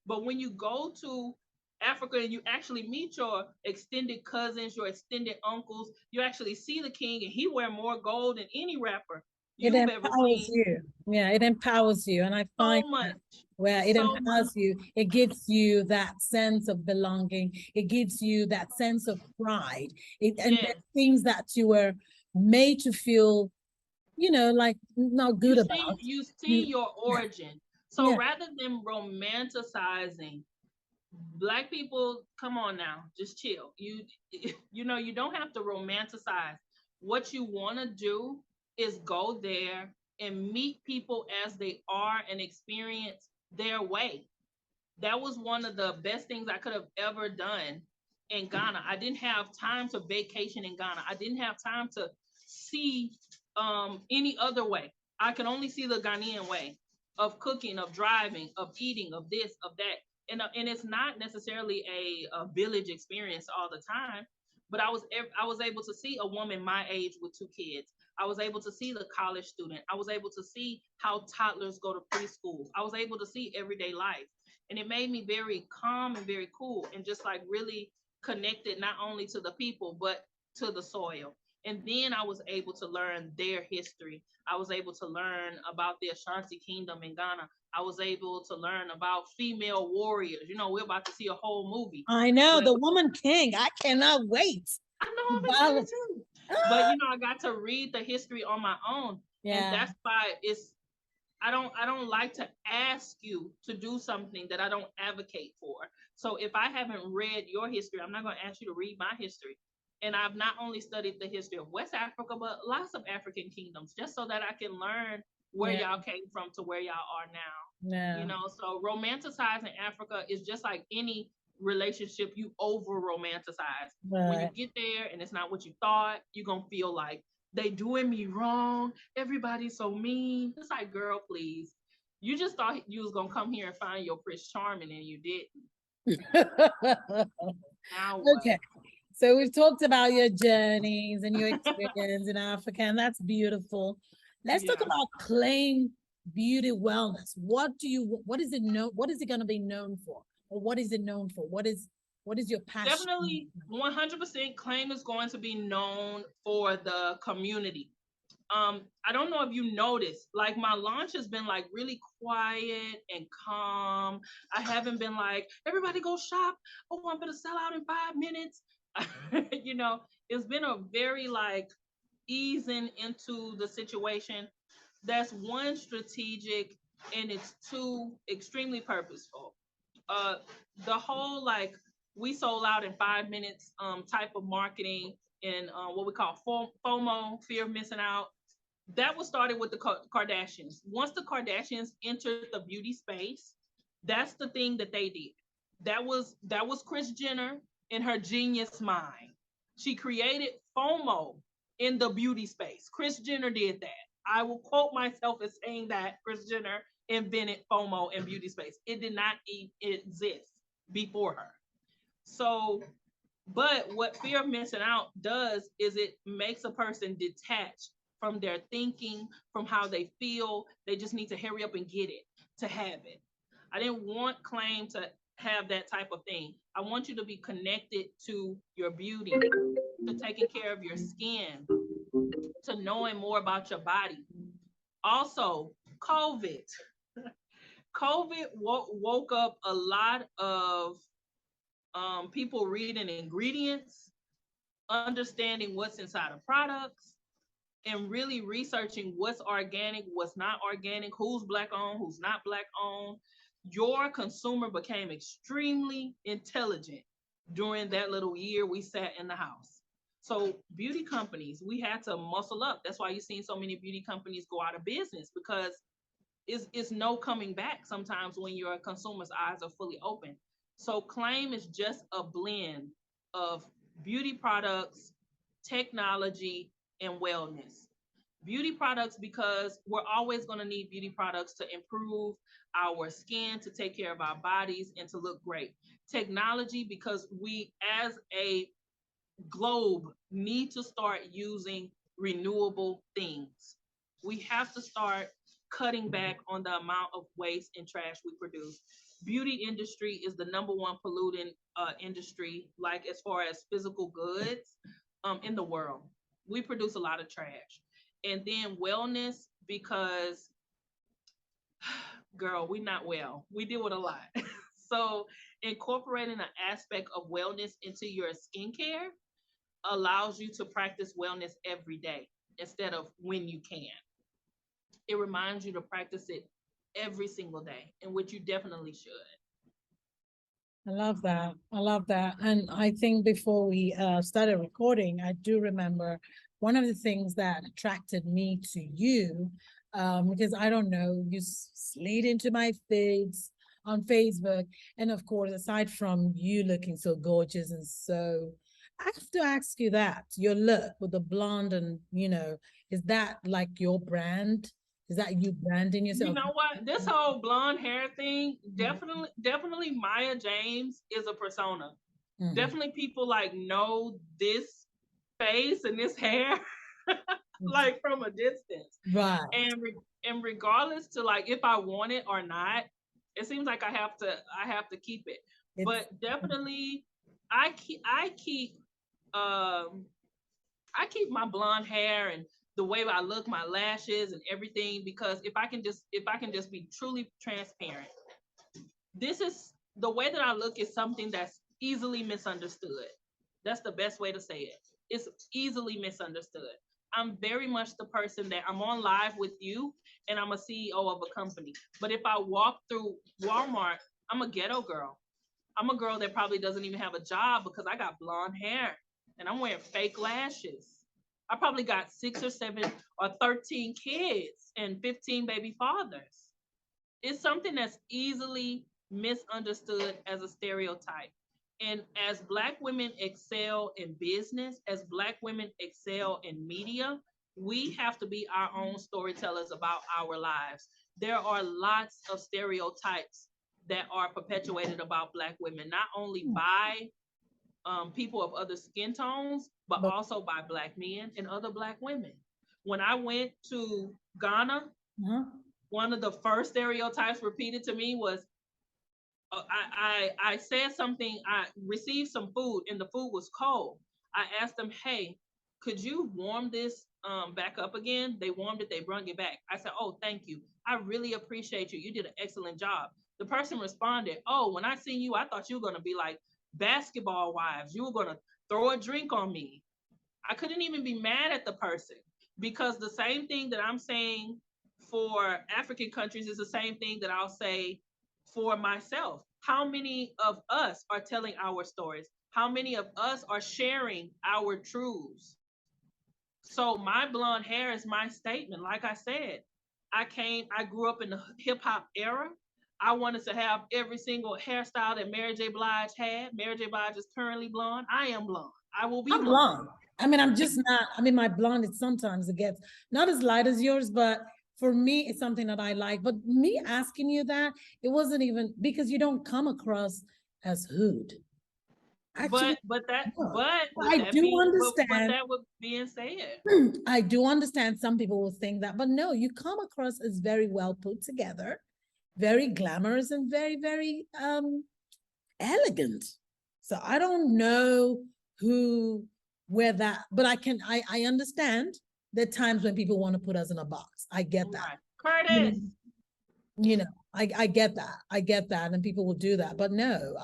But when you go to Africa and you actually meet your extended cousins, your extended uncles, you actually see the king, and he wear more gold than any rapper It you've ever empowers seen. you. Yeah, it empowers you. And I find So much, that where it so much. empowers you, it gives you that sense of belonging. It gives you that sense of pride. And Yes. the things that you were made to feel, like not you good see about. you see You, your yeah, origin. So yeah. rather than romanticizing black people, come on now, just chill. You don't have to romanticize. What you want to do is go there and meet people as they are and experience their way. That was one of the best things I could have ever done in Ghana. I didn't have time to vacation in Ghana. I didn't have time to see any other way. I could only see the Ghanaian way of cooking, of driving, of eating, of this, of that. And it's not necessarily a village experience all the time, but I was able to see a woman my age with two kids. I was able to see the college student. I was able to see how toddlers go to preschool. I was able to see everyday life, and it made me very calm and very cool, and just like really connected not only to the people but to the soil. And then I was able to learn their history. I was able to learn about the Ashanti kingdom in Ghana. I was able to learn about female warriors. We're about to see a whole movie. I know, But the woman king. I cannot wait. I know I'm excited Balance. too. But I got to read the history on my own. And Yeah. that's why I don't like to ask you to do something that I don't advocate for. So if I haven't read your history, I'm not going to ask you to read my history. And I've not only studied the history of West Africa, but lots of African kingdoms, just so that I can learn where Yeah. y'all came from to where y'all are now. Yeah. So romanticizing Africa is just like any relationship you over romanticize. When you Right. get there and it's not what you thought, you're going to feel like they doing me wrong. Everybody's so mean. It's like, girl, please. You just thought you was gonna come here and find your Prince Charming, and you didn't. Now what? Okay. So we've talked about your journeys and your experience in Africa, and that's beautiful. Let's talk Yeah, about Claim Beauty Wellness. What is it going to be known for? Or what is it known for? What is your passion? definitely 100% Claim is going to be known for the community. I don't know if you noticed, like my launch has been like really quiet and calm. I haven't been like, everybody go shop. Oh, I'm gonna sell out in 5 minutes. You know, it's been a very like easing into the situation. That's one strategic, and it's two extremely purposeful. Uh, the whole like we sold out in 5 minutes type of marketing and what we call FOMO, fear of missing out, that was started with the Kardashians. Once the Kardashians entered the beauty space, that's the thing that they did. That was Kris Jenner in her genius mind. She created FOMO in the beauty space. Kris Jenner did that. I will quote myself as saying that Kris Jenner invented FOMO in beauty space. It did not exist before her. So, but what fear of missing out does is it makes a person detached from their thinking, from how they feel. They just need to hurry up and get it to have it. I didn't want Claim to have that type of thing. I want you to be connected to your beauty, to taking care of your skin, to knowing more about your body. Also, COVID. COVID woke up a lot of people reading ingredients, understanding what's inside of products, and really researching what's organic, what's not organic, who's black owned, who's not black owned. Your consumer became extremely intelligent during that little year we sat in the house. So beauty companies, we had to muscle up. That's why you've seen so many beauty companies go out of business, because it's no coming back sometimes when your consumer's eyes are fully open. So Claim is just a blend of beauty products, technology, and wellness. Beauty products because we're always going to need beauty products to improve our skin, to take care of our bodies, and to look great. Technology because we as a globe need to start using renewable things. We have to start cutting back on the amount of waste and trash we produce. Beauty industry is the number one polluting industry, like as far as physical goods in the world. We produce a lot of trash. And then wellness because girl, we not well. We deal with a lot. So incorporating an aspect of wellness into your skincare allows you to practice wellness every day instead of when you can. It reminds you to practice it every single day, in which you definitely should. I love that. I love that. And I think before we started recording, I do remember one of the things that attracted me to you, because I don't know, you slid into my feeds on Facebook. And of course, aside from you looking so gorgeous and so, I have to ask you that your look with the blonde and, is that like your brand? Is that you branding You yourself? know what? This whole blonde hair thing, definitely Mya James is a persona. Mhm. Definitely people like know this face and this hair like from a distance. Right. And regardless to like if I want it or not, it seems like I have to keep it. It's But definitely um I keep my blonde hair and the way I look, my lashes and everything, because if I can just be truly transparent, this is the way that I look is something that's easily misunderstood. That's the best way to say it. It's easily misunderstood. I'm very much the person that I'm on live with you and I'm a CEO of a company. But if I walk through Walmart, I'm a ghetto girl. I'm a girl that probably doesn't even have a job because I got blonde hair and I'm wearing fake lashes. I probably got 6 or 7 or 13 kids and 15 baby fathers. It's something that's easily misunderstood as a stereotype. And as Black women excel in business, as Black women excel in media, we have to be our own storytellers about our lives. There are lots of stereotypes that are perpetuated about Black women, not only by people of other skin tones, but but also by Black men and other Black women. When I went to Ghana, uh-huh. one of the first stereotypes repeated to me was I said something. I received some food and the food was cold. I asked them, "Hey, could you warm this back up again? They warmed it, they brung it back. I said, oh, thank you. I really appreciate you. You did an excellent job. The person responded, oh, when I seen you, I thought you were going to be like basketball wives. You were going to throw a drink on me. I couldn't even be mad at the person because the same thing that I'm saying for African countries is the same thing that I'll say for myself. How many of us are telling our stories? How many of us are sharing our truths? So my blonde hair is my statement. Like I said, I grew up in the hip hop era. I wanted to have every single hairstyle that Mary J. Blige had. Mary J. Blige is currently blonde. I am blonde. I will be I'm blonde. blonde. I mean, I'm just not, I mean, my blonde, it sometimes it gets not as light as yours, but for me, it's something that I like. But me asking you that, it wasn't even because you don't come across as hood. Actually, no. But I that do being but understand. that would being said. I do understand some people will think that, but no, you come across as very well put together, very glamorous, and very, very elegant. So I don't know who where that, but I understand there are times when people want to put us in a box. I get that. Right. You Curtis. know, you know, I get that. I get that. And people will do that. But no,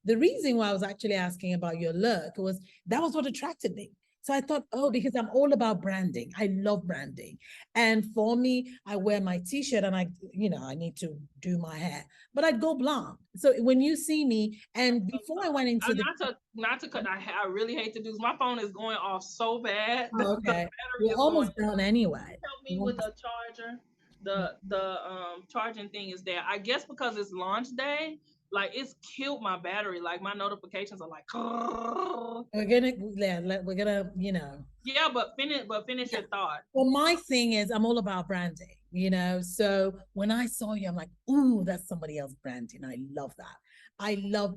the reason why I was actually asking about your look was that was what attracted me. So I thought, oh, because I'm all about branding. I love branding. And for me, I wear my t-shirt and I need to do my hair, but I'd go blonde. So when you see me, and before I went into the, not to cut. I really hate to do this. My phone is going off so bad. oh, The okay, battery we're is going. almost done anyway. Help me with the charger. The charging thing is there. I guess because it's launch day, like it's killed my battery. Like my notifications are like. We're gonna, Yeah, but finish your thought. well, my thing is I'm all about branding. So when I saw you, I'm like, ooh, that's somebody else branding. I love that.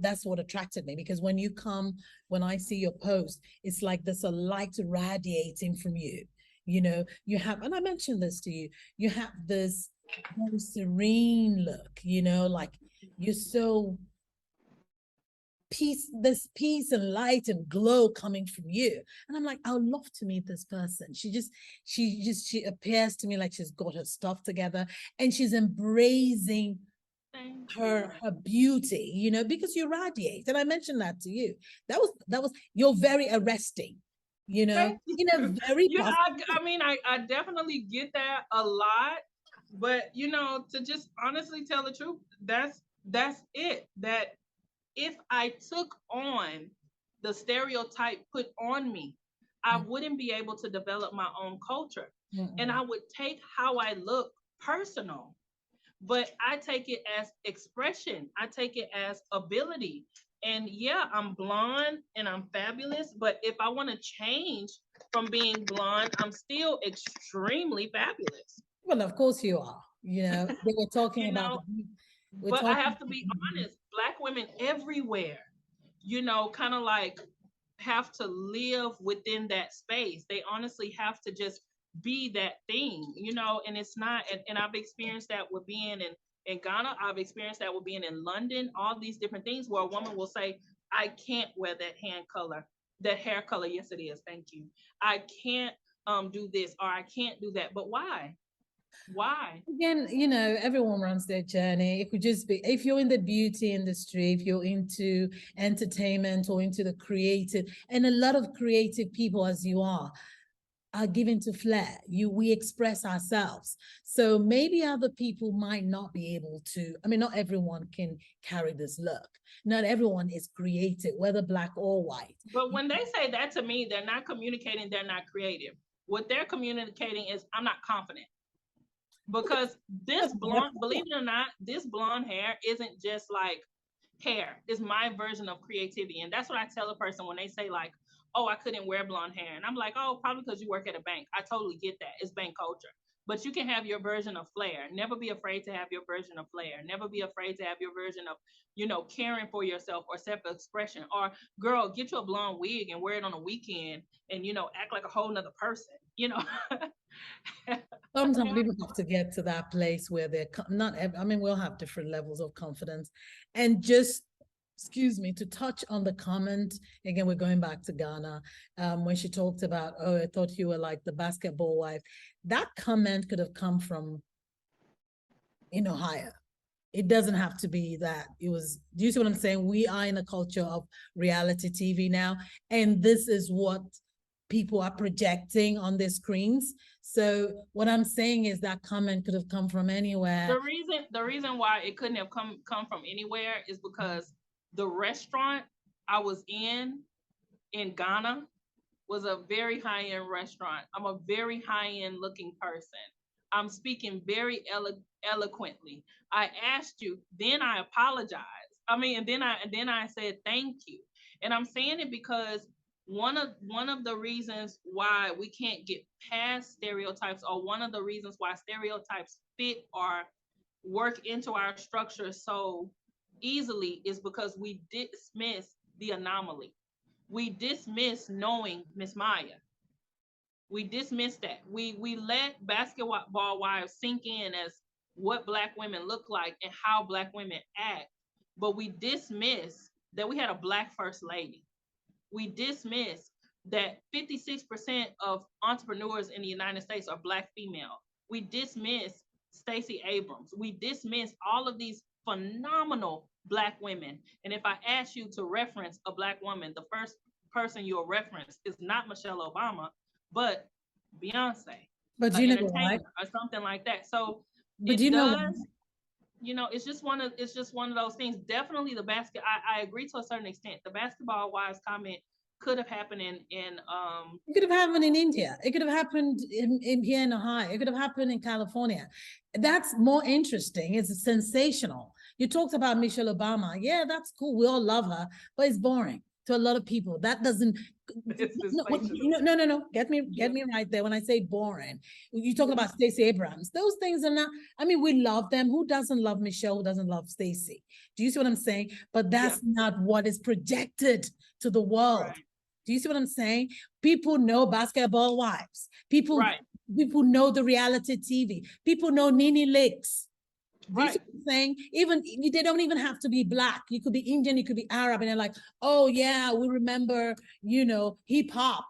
That's what attracted me because when I see your post, it's like there's a light radiating from you. You have, and I mentioned this to you, you have this very serene look, like you're so peace and light and glow coming from you. And I'm like, I would love to meet this person. She appears to me like she's got her stuff together and she's embracing her beauty, because you radiate. And I mentioned that to you. That was you're very arresting, in a very Yeah, positive. I mean, I definitely get that a lot, but to just honestly tell the truth, that's it. That if I took on the stereotype put on me, I wouldn't be able to develop my own culture. And I would take how I look personal, but I take it as expression. I take it as ability. And yeah, I'm blonde and I'm fabulous, but if I want to change from being blonde, I'm still extremely fabulous. Well, of course you are. They were talking You about know, we're but I talking have to be honest, Black women everywhere, kind of like have to live within that space. They honestly have to just be that thing, and it's not, and I've experienced that with being in Ghana. I've experienced that with being in London, all these different things where a woman will say, I can't wear that hair color. Yes, it is. Thank you. I can't do this or I can't do that. But why? Why? again, everyone runs their journey. It could just be if you're in the beauty industry, if you're into entertainment or into the creative, and a lot of creative people, as you are given to flair. We express ourselves. So maybe other people might not be able to. I mean, not everyone can carry this look. Not everyone is creative, whether black or white. But when they say that to me, they're not communicating, they're not creative. What they're communicating is, I'm not confident. Because this blonde, believe it or not, this blonde hair isn't just like hair. It's my version of creativity. And that's what I tell a person when they say, like, oh, I couldn't wear blonde hair. And I'm like, oh, probably because you work at a bank. I totally get that. It's bank culture. But you can have your version of flair. Never be afraid to have your version of flair. Never be afraid to have your version of, caring for yourself or self-expression. Or, girl, get you a blonde wig and wear it on a weekend and, act like a whole nother person. Sometimes people have to get to that place where they're not. I mean, we'll have different levels of confidence, and just excuse me, to touch on the comment again. We're going back to Ghana. When she talked about, oh, I thought you were like the basketball wife. That comment could have come from Ohio. It doesn't have to be that. It was, do you see what I'm saying? We are in a culture of reality TV now, and this is what people are projecting on their screens. So what I'm saying is that comment could have come from anywhere. The reason why it couldn't have come from anywhere is because the restaurant I was in Ghana was a very high end restaurant. I'm a very high end looking person. I'm speaking very eloquently. I asked you, then I apologized. I mean, and then I said thank you. And I'm saying it because one of the reasons why we can't get past stereotypes, or one of the reasons why stereotypes fit or work into our structure so easily, is because we dismiss the anomaly. We dismiss knowing Miss Maya. We dismiss that. We let basketball wives sink in as what black women look like and how black women act, but we dismiss that we had a black first lady. We dismiss that 56% of entrepreneurs in the United States are black female. We dismiss Stacey Abrams. We dismiss all of these phenomenal black women. And if I ask you to reference a black woman, the first person you'll reference is not Michelle Obama, but Beyonce, But an you know what? entertainer, or something like that. So But it you know what? does, it's just one of those things. Definitely the basket. I agree to a certain extent. The basketball wives comment could have happened in. It could have happened in India. It could have happened in here in Ohio. It could have happened in California. That's more interesting. It's sensational. You talked about Michelle Obama. Yeah, that's cool. We all love her, but it's boring to a lot of people. That doesn't. It's No, sensational. no. Get Yeah. me right there. When I say boring, you talk Yeah. about Stacey Abrams. Those things are not. I mean, we love them. Who doesn't love Michelle? Who doesn't love Stacey? Do you see what I'm saying? But Yeah. that's not what is projected to the world. Right. Do you see what I'm saying? People know basketball wives. Right. People know the reality TV. People know Nene Licks. Do you see Right. what I'm saying? Even they don't even have to be black. You could be Indian, you could be Arab, and they're like, oh yeah, we remember, hip hop,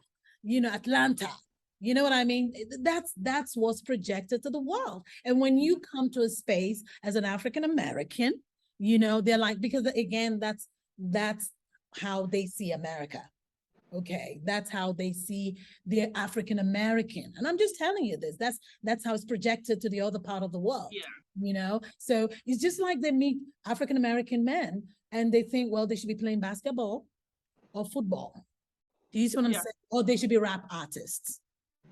Atlanta. You know what I mean? That's what's projected to the world. And when you come to a space as an African American, they're like, because again, that's how they see America. Okay, that's how they see the African American. And I'm just telling you this. That's how it's projected to the other part of the world. Yeah. So it's just like they meet African American men and they think, well, they should be playing basketball or football. Do you see what I'm Yeah. saying? Or they should be rap artists.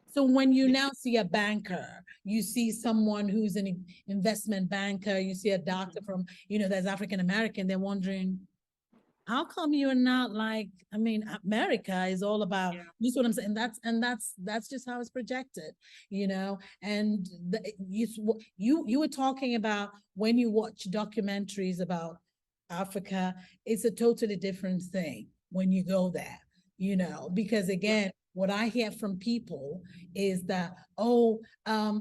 So when you now see a banker, you see someone who's an investment banker, you see a doctor from, that's African American, they're wondering, how come you're not like, I mean, America is all about, Yeah. you see what I'm saying? That's just how it's projected, and you were talking about when you watch documentaries about Africa, it's a totally different thing when you go there, because Yeah. again, what I hear from people is that, oh, I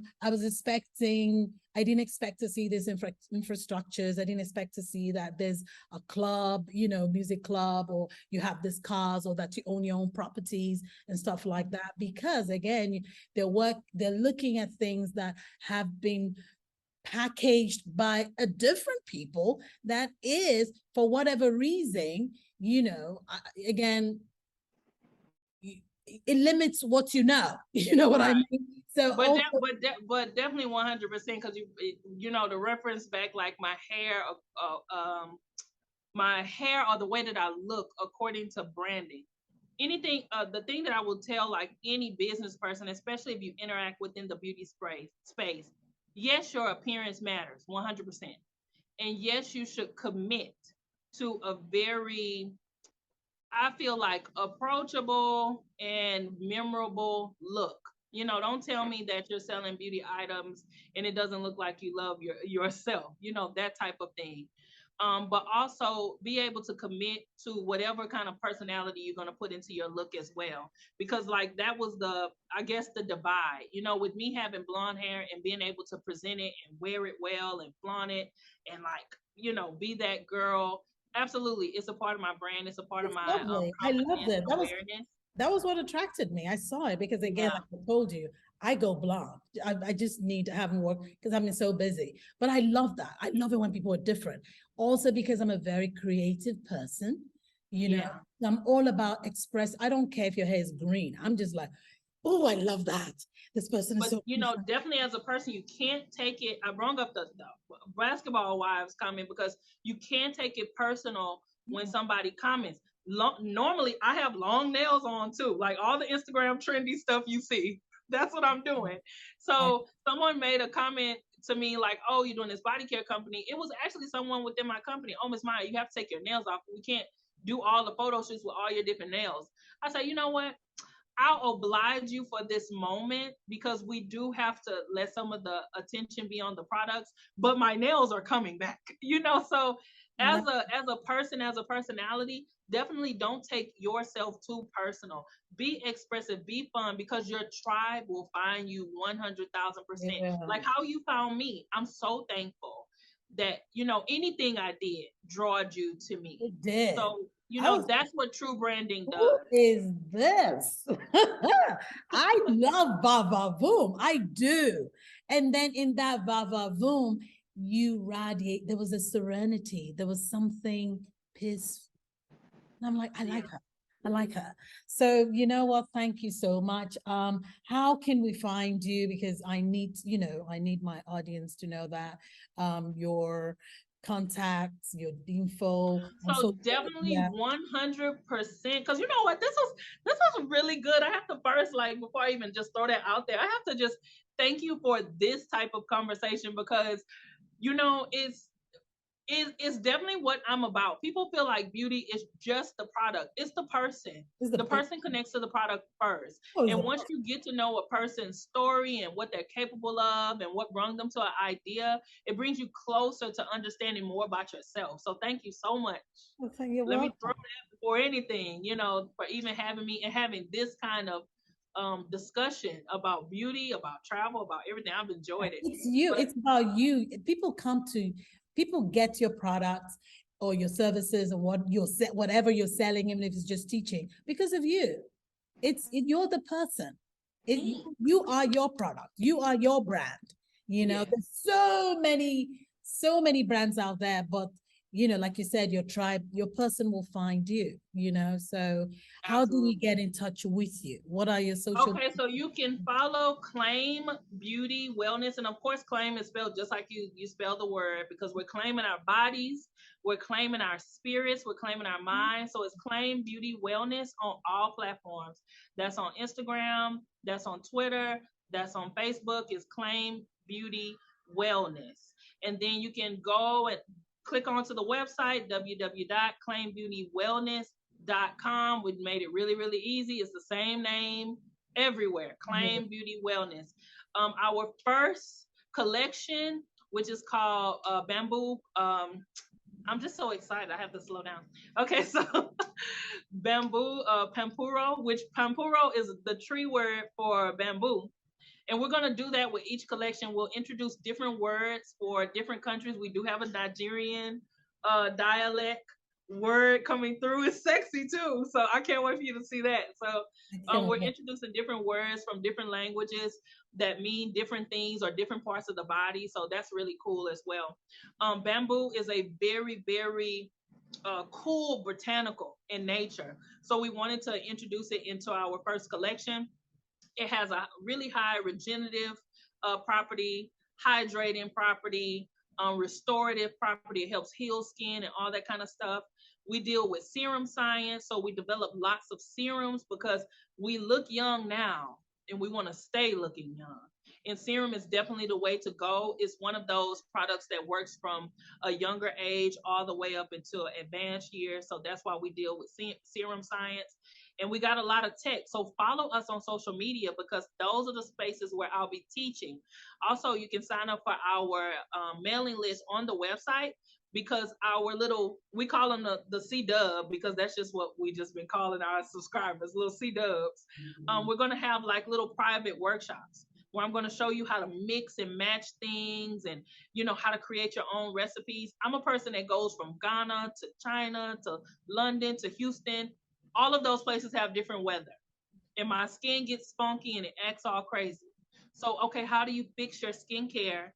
didn't expect to see these infrastructures. I didn't expect to see that there's a club, music club, or you have this cars, or that you own your own properties and stuff like that. Because again, they're looking at things that have been packaged by a different people that is, for whatever reason, again, it limits what you know. You know what I Right. mean? So But also, but definitely 100%, because the reference back, like my hair or the way that I look according to branding. Anything, the thing that I will tell like any business person, especially if you interact within the beauty space, yes, your appearance matters 100%. And yes, you should commit to a very, I feel like, approachable and memorable look. Don't tell me that you're selling beauty items and it doesn't look like you love yourself, that type of thing. But also be able to commit to whatever kind of personality you're going to put into your look as well. Because, like, that was I guess, the divide, with me having blonde hair and being able to present it and wear it well and flaunt it and, like, be that girl. Absolutely. It's a part of my brand. It's a part of It's my lovely. I loved confidence it. and awareness. That was what attracted me. I saw it because again, Yeah. like I told you, I go blonde. I just need to have work because I've been so busy. But I love that. I love it when people are different. Also because I'm a very creative person. You know, Yeah. I'm all about express. I don't care if your hair is green. I'm just like, oh, I love that. This person is But so you know, different. definitely as a person, you can't take it. I brought up the basketball wives comment because you can't take it personal when Yeah. somebody comments. Normally, I have long nails on too, like all the Instagram trendy stuff you see. That's what I'm doing. I, So someone made a comment to me like, "Oh, you're doing this body care company." It was actually someone within my company. "Oh, Miss Maya, you have to take your nails off. We can't do all the photo shoots with all your different nails." I said, "You know what? I'll oblige you for this moment because we do have to let some of the attention be on the products, but my nails are coming back." So no, as a person, as a personality, definitely don't take yourself too personal. Be expressive, be fun, because your tribe will find you 100,000%. yeah, Like how you found me. I'm so thankful that anything I did drawed you to me. it did. So I was that's what true branding who does. is this? I love Vava Voom. I do. And then in that Vava Voom, you radiate. There was a serenity. There was something peaceful. And I'm like, I Yeah. like her. I like her. So you know what? Thank you so much. How can we find you? Because I need my audience to know that your contacts, your info on So social definitely media. 100%. Because you know what, this was really good. I have to first, like, before I even just throw that out there, I have to just thank you for this type of conversation because it's definitely what I'm about. People feel like beauty is just the product. It's the person. This is the The person. person connects to the product first. Oh, is And the once you get to know a person's story and what they're capable of and what brought them to an idea, it brings you closer to understanding more about yourself. So thank you so much. person. You're Let me throw welcome. that before anything, for even having me and having this kind of discussion about beauty, about travel, about everything. I've enjoyed it. It's you. But It's about you. People get your products or your services or whatever you're selling, even if it's just teaching, because of you. You're the person. mm, You are your product. You are your brand. yeah, There's so many brands out there, but like you said, your tribe, your person will find you. So how do we absolutely. get in touch with you? What are your social? Okay, so you can follow Claim Beauty Wellness, and of course, claim is spelled just like you spell the word because we're claiming our bodies, we're claiming our spirits, we're claiming our minds. So it's Claim Beauty Wellness on all platforms. That's on Instagram, that's on Twitter, that's on Facebook. It's Claim Beauty Wellness, and then you can go and click onto the website www.claimbeautywellness.com. We made it really, really easy. It's the same name everywhere. Claim Beauty Wellness. Our first collection, which is called Bamboo. I'm just so excited. I have to slow down. Okay, so Bamboo Pampuro, which Pampuro is the tree word for bamboo. And we're going to do that with each collection. We'll introduce different words for different countries. We do have a Nigerian dialect word coming through. It's sexy too. So I can't wait for you to see that. So we're introducing different words from different languages that mean different things or different parts of the body. So that's really cool as well. Bamboo is a very, very cool botanical in nature. So we wanted to introduce it into our first collection. It has a really high regenerative property, hydrating property, restorative property. It helps heal skin and all that kind of stuff. We deal with serum science, so we develop lots of serums because we look young now and we want to stay looking young. And serum is definitely the way to go. It's one of those products that works from a younger age all the way up into advanced years. So that's why we deal with serum science. And we got a lot of tech. So follow us on social media because those are the spaces where I'll be teaching. Also, you can sign up for our mailing list on the website because we call them the C Dub because that's just what we just been calling our subscribers, little C Dubs. We're going to have like little private workshops. where I'm going to show you how to mix and match things and, how to create your own recipes. I'm a person that goes from Ghana to China to London to Houston. All of those places have different weather, and my skin gets funky and it acts all crazy. So, okay, how do you fix your skincare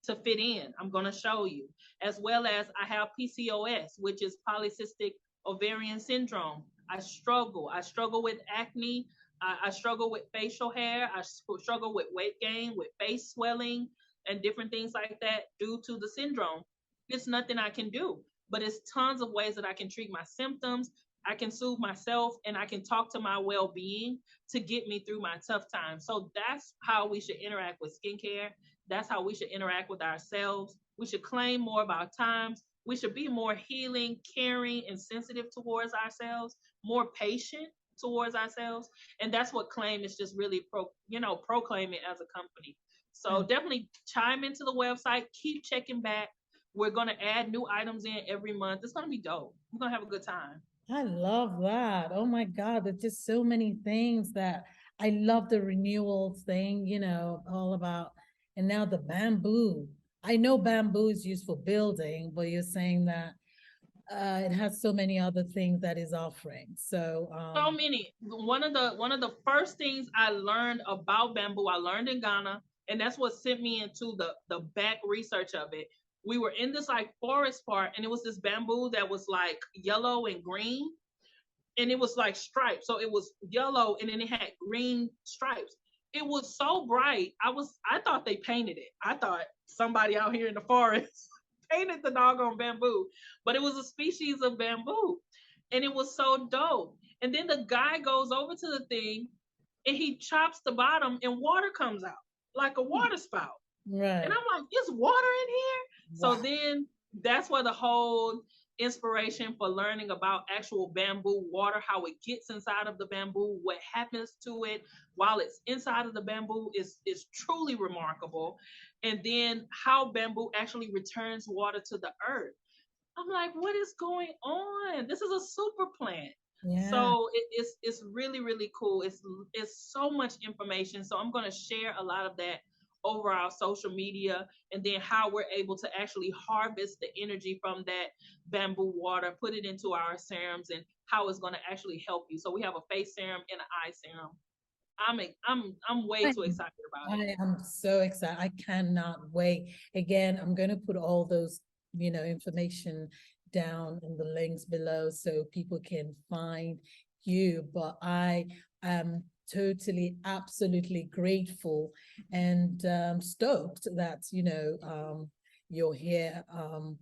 to fit in? I'm going to show you. As well as I have PCOS, which is polycystic ovarian syndrome. I struggle. I struggle with acne. I struggle with facial hair. I struggle with weight gain, with face swelling, and different things like that due to the syndrome. It's nothing I can do, but it's tons of ways that I can treat my symptoms. I can soothe myself, and I can talk to my well being to get me through my tough times. So that's how we should interact with skincare. That's how we should interact with ourselves. We should claim more of our times. We should be more healing, caring, and sensitive towards ourselves, more patient towards ourselves. And that's what Claim is just really proclaiming as a company. So definitely chime into the website, keep checking back. We're going to add new items in every month. It's going to be dope. We're going to have a good time. I love that. Oh my God, there's just so many things that I love the renewal thing, all about. And now the bamboo. I know bamboo is used for building, but you're saying that it has so many other things that is offering. So many. One of the first things I learned about bamboo, I learned in Ghana, and that's what sent me into the back research of it. We were in this like forest part, and it was this bamboo that was like yellow and green, and it was like striped. So it was yellow, and then it had green stripes. It was so bright. I thought they painted it. I thought somebody out here in the forest painted the doggone bamboo, but it was a species of bamboo, and it was so dope. And then the guy goes over to the thing, and he chops the bottom, and water comes out like a water spout. right. And I'm like, "Is water in here?" Wow. So then that's where the whole inspiration for learning about actual bamboo water, how it gets inside of the bamboo, what happens to it while it's inside of the bamboo is truly remarkable. And then how bamboo actually returns water to the earth. I'm like, what is going on? This is a super plant. Yeah. So it's really, really cool. It's so much information. So I'm going to share a lot of that over our social media, and then how we're able to actually harvest the energy from that bamboo water, put it into our serums, and how it's going to actually help you. So we have a face serum and an eye serum. I'm way too excited about it. I am so excited. I cannot wait. Again, I'm going to put all those, information down in the links below so people can find you. But I am totally, absolutely grateful and stoked that, you're here on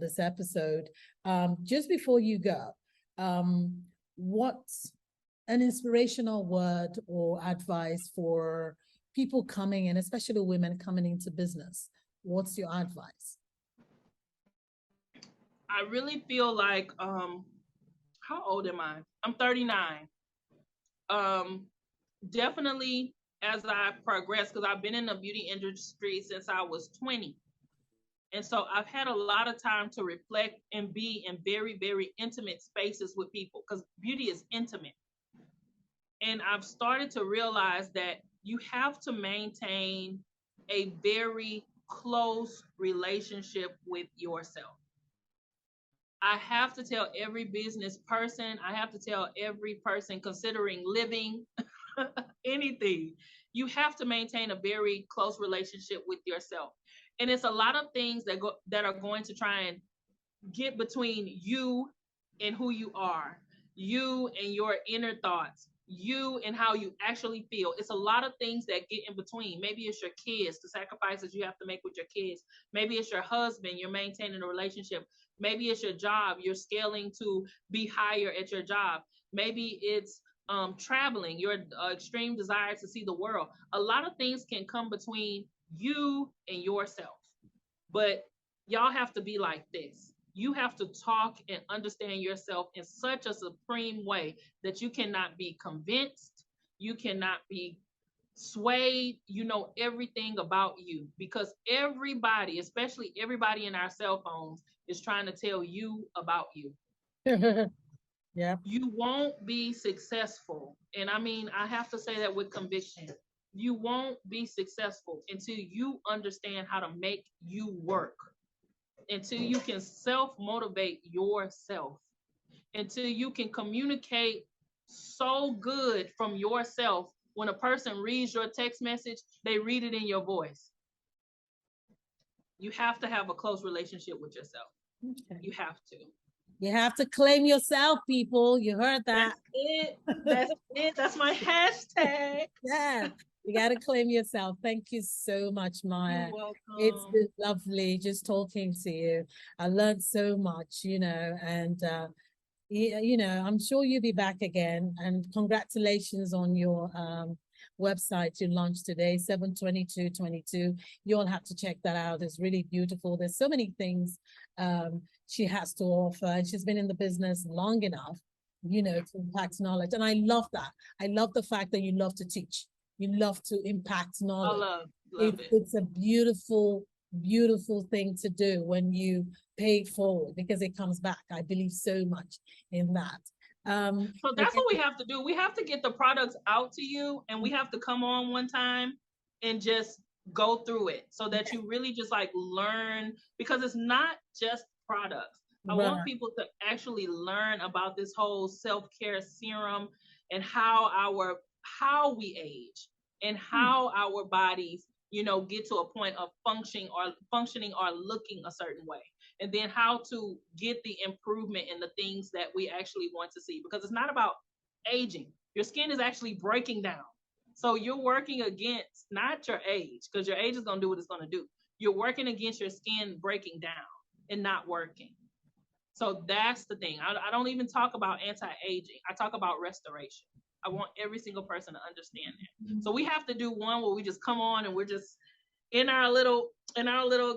this episode. Just before you go, what's an inspirational word or advice for people coming in, especially women coming into business? What's your advice? I really feel like how old am I? I'm 39. Um Definitely as I progress, because I've been in the beauty industry since I was 20. And so I've had a lot of time to reflect and be in very, very intimate spaces with people, because beauty is intimate. And I've started to realize that you have to maintain a very close relationship with yourself. I have to tell every business person, I have to tell every person considering living anything, you have to maintain a very close relationship with yourself. And it's a lot of things that are going to try and get between you and who you are, you and your inner thoughts, you and how you actually feel. It's a lot of things that get in between. Maybe it's your kids, the sacrifices you have to make with your kids. Maybe it's your husband, you're maintaining a relationship. Maybe it's your job, you're scaling to be higher at your job. Maybe it's traveling, your extreme desire to see the world. A lot of things can come between you and yourself. But y'all have to be like this. You have to talk and understand yourself in such a supreme way that you cannot be convinced, you cannot be swayed. You know everything about you, because everybody, especially everybody in our cell phones, is trying to tell you about you. Yeah. You won't be successful. And I mean, I have to say that with conviction. You won't be successful until you understand how to make you work, until you can self-motivate yourself, until you can communicate so good from yourself. When a person reads your text message, they read it in your voice. You have to have a close relationship with yourself. Okay. You have to. You have to claim yourself, people. You heard that. That's it. That's it. That's my hashtag. Yeah, you got to claim yourself. Thank you so much, Mya. You're welcome. It's been lovely just talking to you. I learned so much, and I'm sure you'll be back again. And congratulations on your website you launched today, 7/22/22. You'll have to check that out. It's really beautiful. There's so many things she has to offer, and she's been in the business long enough, to impact knowledge. And I love that. I love the fact that you love to teach. You love to impact knowledge. I love it. It's a beautiful, beautiful thing to do when you pay it forward, because it comes back. I believe so much in that. So that's what we have to do. We have to get the products out to you, and we have to come on one time and just go through it so that you really just like learn, because it's not just products. I want people to actually learn about this whole self-care serum and how we age and how our bodies, get to a point of functioning or looking a certain way. And then how to get the improvement in the things that we actually want to see, because it's not about aging. Your skin is actually breaking down. So you're working against not your age, because your age is going to do what it's going to do. You're working against your skin breaking down and not working. So that's the thing. I don't even talk about anti-aging. I talk about restoration. I want every single person to understand that. So we have to do one where we just come on and we're just in our little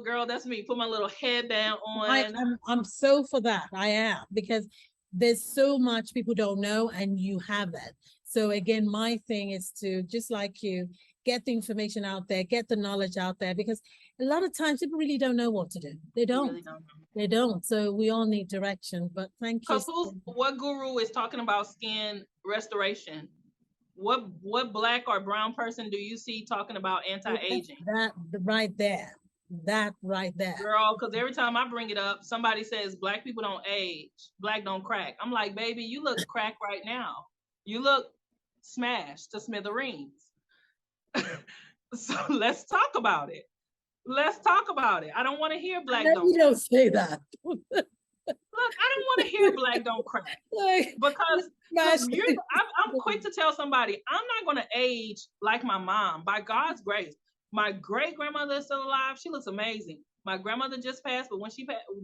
girl, that's me, put my little headband on. I'm so for that. I am, because there's so much people don't know, and you have it. So again, my thing is to, just like you, get the information out there, get the knowledge out there, because a lot of times people really don't know what to do. They don't. They don't. So we all need direction. But thank you. Because what guru is talking about skin restoration? What Black or brown person do you see talking about anti-aging? That right there. That right there. Girl, because every time I bring it up, somebody says Black people don't age, Black don't crack. I'm like, baby, you look cracked right now. You look smashed to smithereens. So let's talk about it. Let's talk about it. I don't want to hear Black don't crack. You don't say that. Look, I don't want to hear Black don't crack. Because I'm quick to tell somebody, I'm not going to age like my mom, by God's grace. My great-grandmother is still alive. She looks amazing. My grandmother just passed, but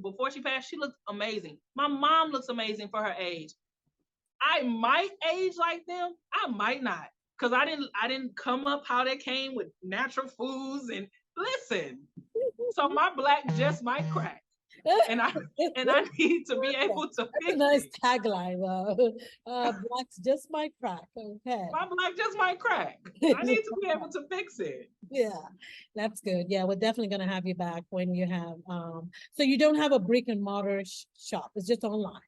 before she passed, she looked amazing. My mom looks amazing for her age. I might age like them. I might not, because I didn't come up how they came with natural foods and listen. So my Black just might crack. And I need to be able to fix it. Nice tagline. Blacks just might crack. Okay. My Black just might crack. I need to be able to fix it. Yeah, that's good. Yeah, we're definitely gonna have you back when you have. So you don't have a brick and mortar shop. It's just online.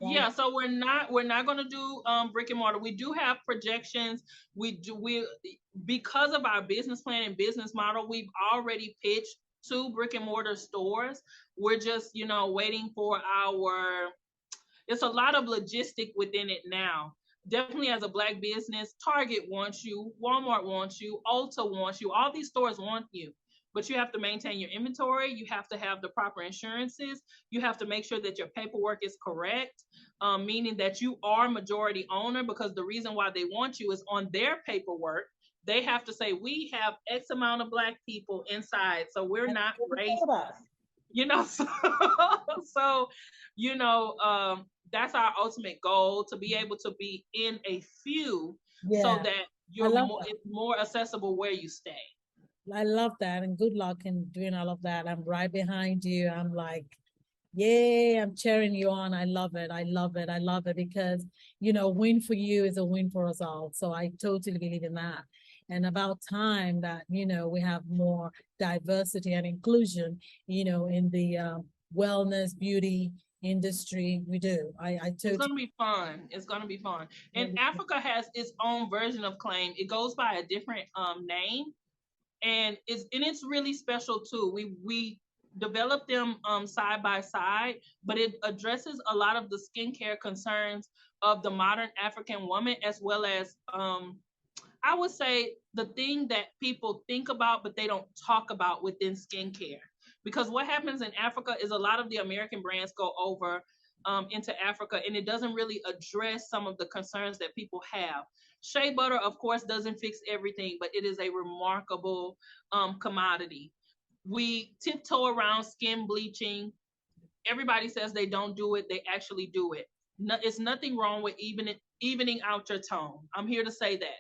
Right? Yeah, so we're not going to do brick and mortar. We do have projections. We because of our business plan and business model, we've already pitched 2 brick and mortar stores. We're just, waiting for it's a lot of logistic within it now. Definitely as a Black business, Target wants you, Walmart wants you, Ulta wants you, all these stores want you. But you have to maintain your inventory. You have to have the proper insurances. You have to make sure that your paperwork is correct, meaning that you are majority owner, because the reason why they want you is on their paperwork. They have to say, we have X amount of Black people inside, so we're not racist. So, that's our ultimate goal, to be able to be in a few, so that it's more accessible where you stay. I love that, and good luck in doing all of that. I'm right behind you. I'm like, yay, I'm cheering you on. I love it. I love it. I love it, because, win for you is a win for us all. So I totally believe in that. And about time that, we have more diversity and inclusion, in the wellness, beauty, industry. We do. I It's totally. gonna be fun. It's gonna be fun. And Really- Africa has its own version of claim. It goes by a different name, and it's really special too. We developed them side by side, but it addresses a lot of the skincare concerns of the modern African woman, as well as I would say the thing that people think about but they don't talk about within skincare. Because what happens in Africa is a lot of the American brands go over into Africa, and it doesn't really address some of the concerns that people have. Shea butter, of course, doesn't fix everything, but it is a remarkable commodity. We tiptoe around skin bleaching. Everybody says they don't do it, they actually do it. No, it's nothing wrong with evening out your tone. I'm here to say that.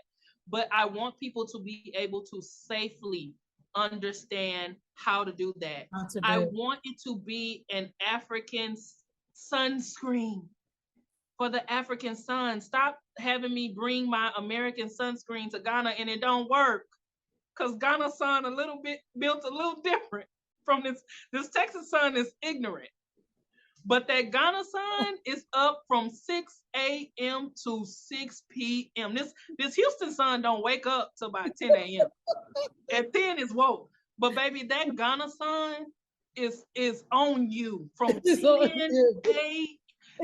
But I want people to be able to safely understand how to do that. How to I do. want it to be an African sunscreen for the African sun. Stop having me bring my American sunscreen to Ghana and it don't work. Because Ghana sun a little bit built a little different from this. This Texas sun is ignorant. But that Ghana sun is up from 6 a.m. to 6 p.m. This Houston sun don't wake up till about 10 a.m. At 10 is woke. But baby, that Ghana sun is on you from 10 a.m.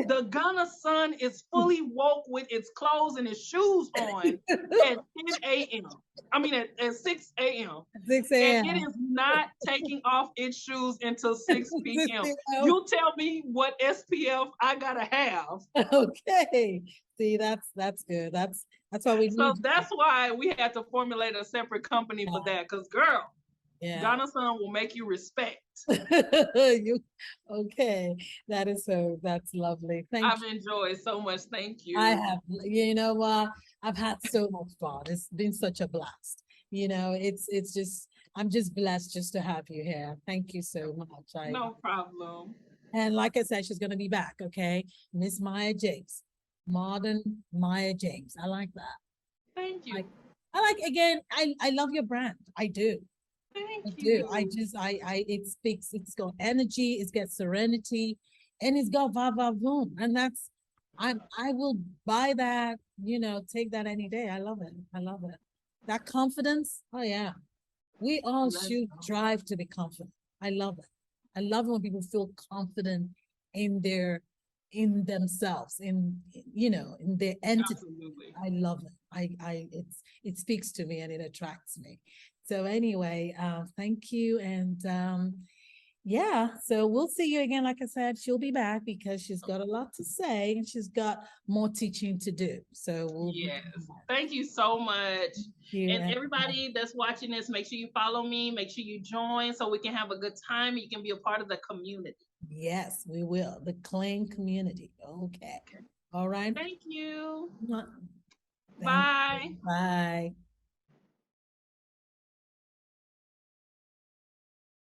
The Ghana sun is fully woke with its clothes and its shoes on at 10 a.m. I mean at 6 a.m. 6 And a.m. it is not taking off its shoes until 6 p.m. 6 You tell me what SPF I gotta have. Okay. See, that's good. That's why we So need. that's why we had to formulate a separate company for that. Because girl, Yeah. Ghana Sun will make you respect. You okay? That's lovely. Thank I've you. enjoyed so much. Thank you. I have. You know what? I've had so much fun. It's been such a blast. It's just I'm just blessed just to have you here. Thank you so much. No problem. And like I said, she's gonna be back. Okay, Miss Mya James, modern Mya James. I like that. Thank you. I like again. I love your brand. I do. I Thank do. you. It speaks, it's got energy, it's got serenity, and it's got va va voom. And I will buy that, take that any day. I love it. I love it. That confidence. Oh yeah. We all Let's should go. drive to be confident. I love it. I love it when people feel confident in in themselves, in their entity. Absolutely. I love it. It speaks to me and it attracts me. So anyway, thank you. And yeah, so we'll see you again. Like I said, she'll be back because she's got a lot to say and she's got more teaching to do. So we'll Yes. Thank you so much. you And everybody that's watching this, make sure you follow me, make sure you join so we can have a good time. You can be a part of the community. yes, we will. The Claim community. Okay. All right. Thank you. Thank Bye. you. Bye.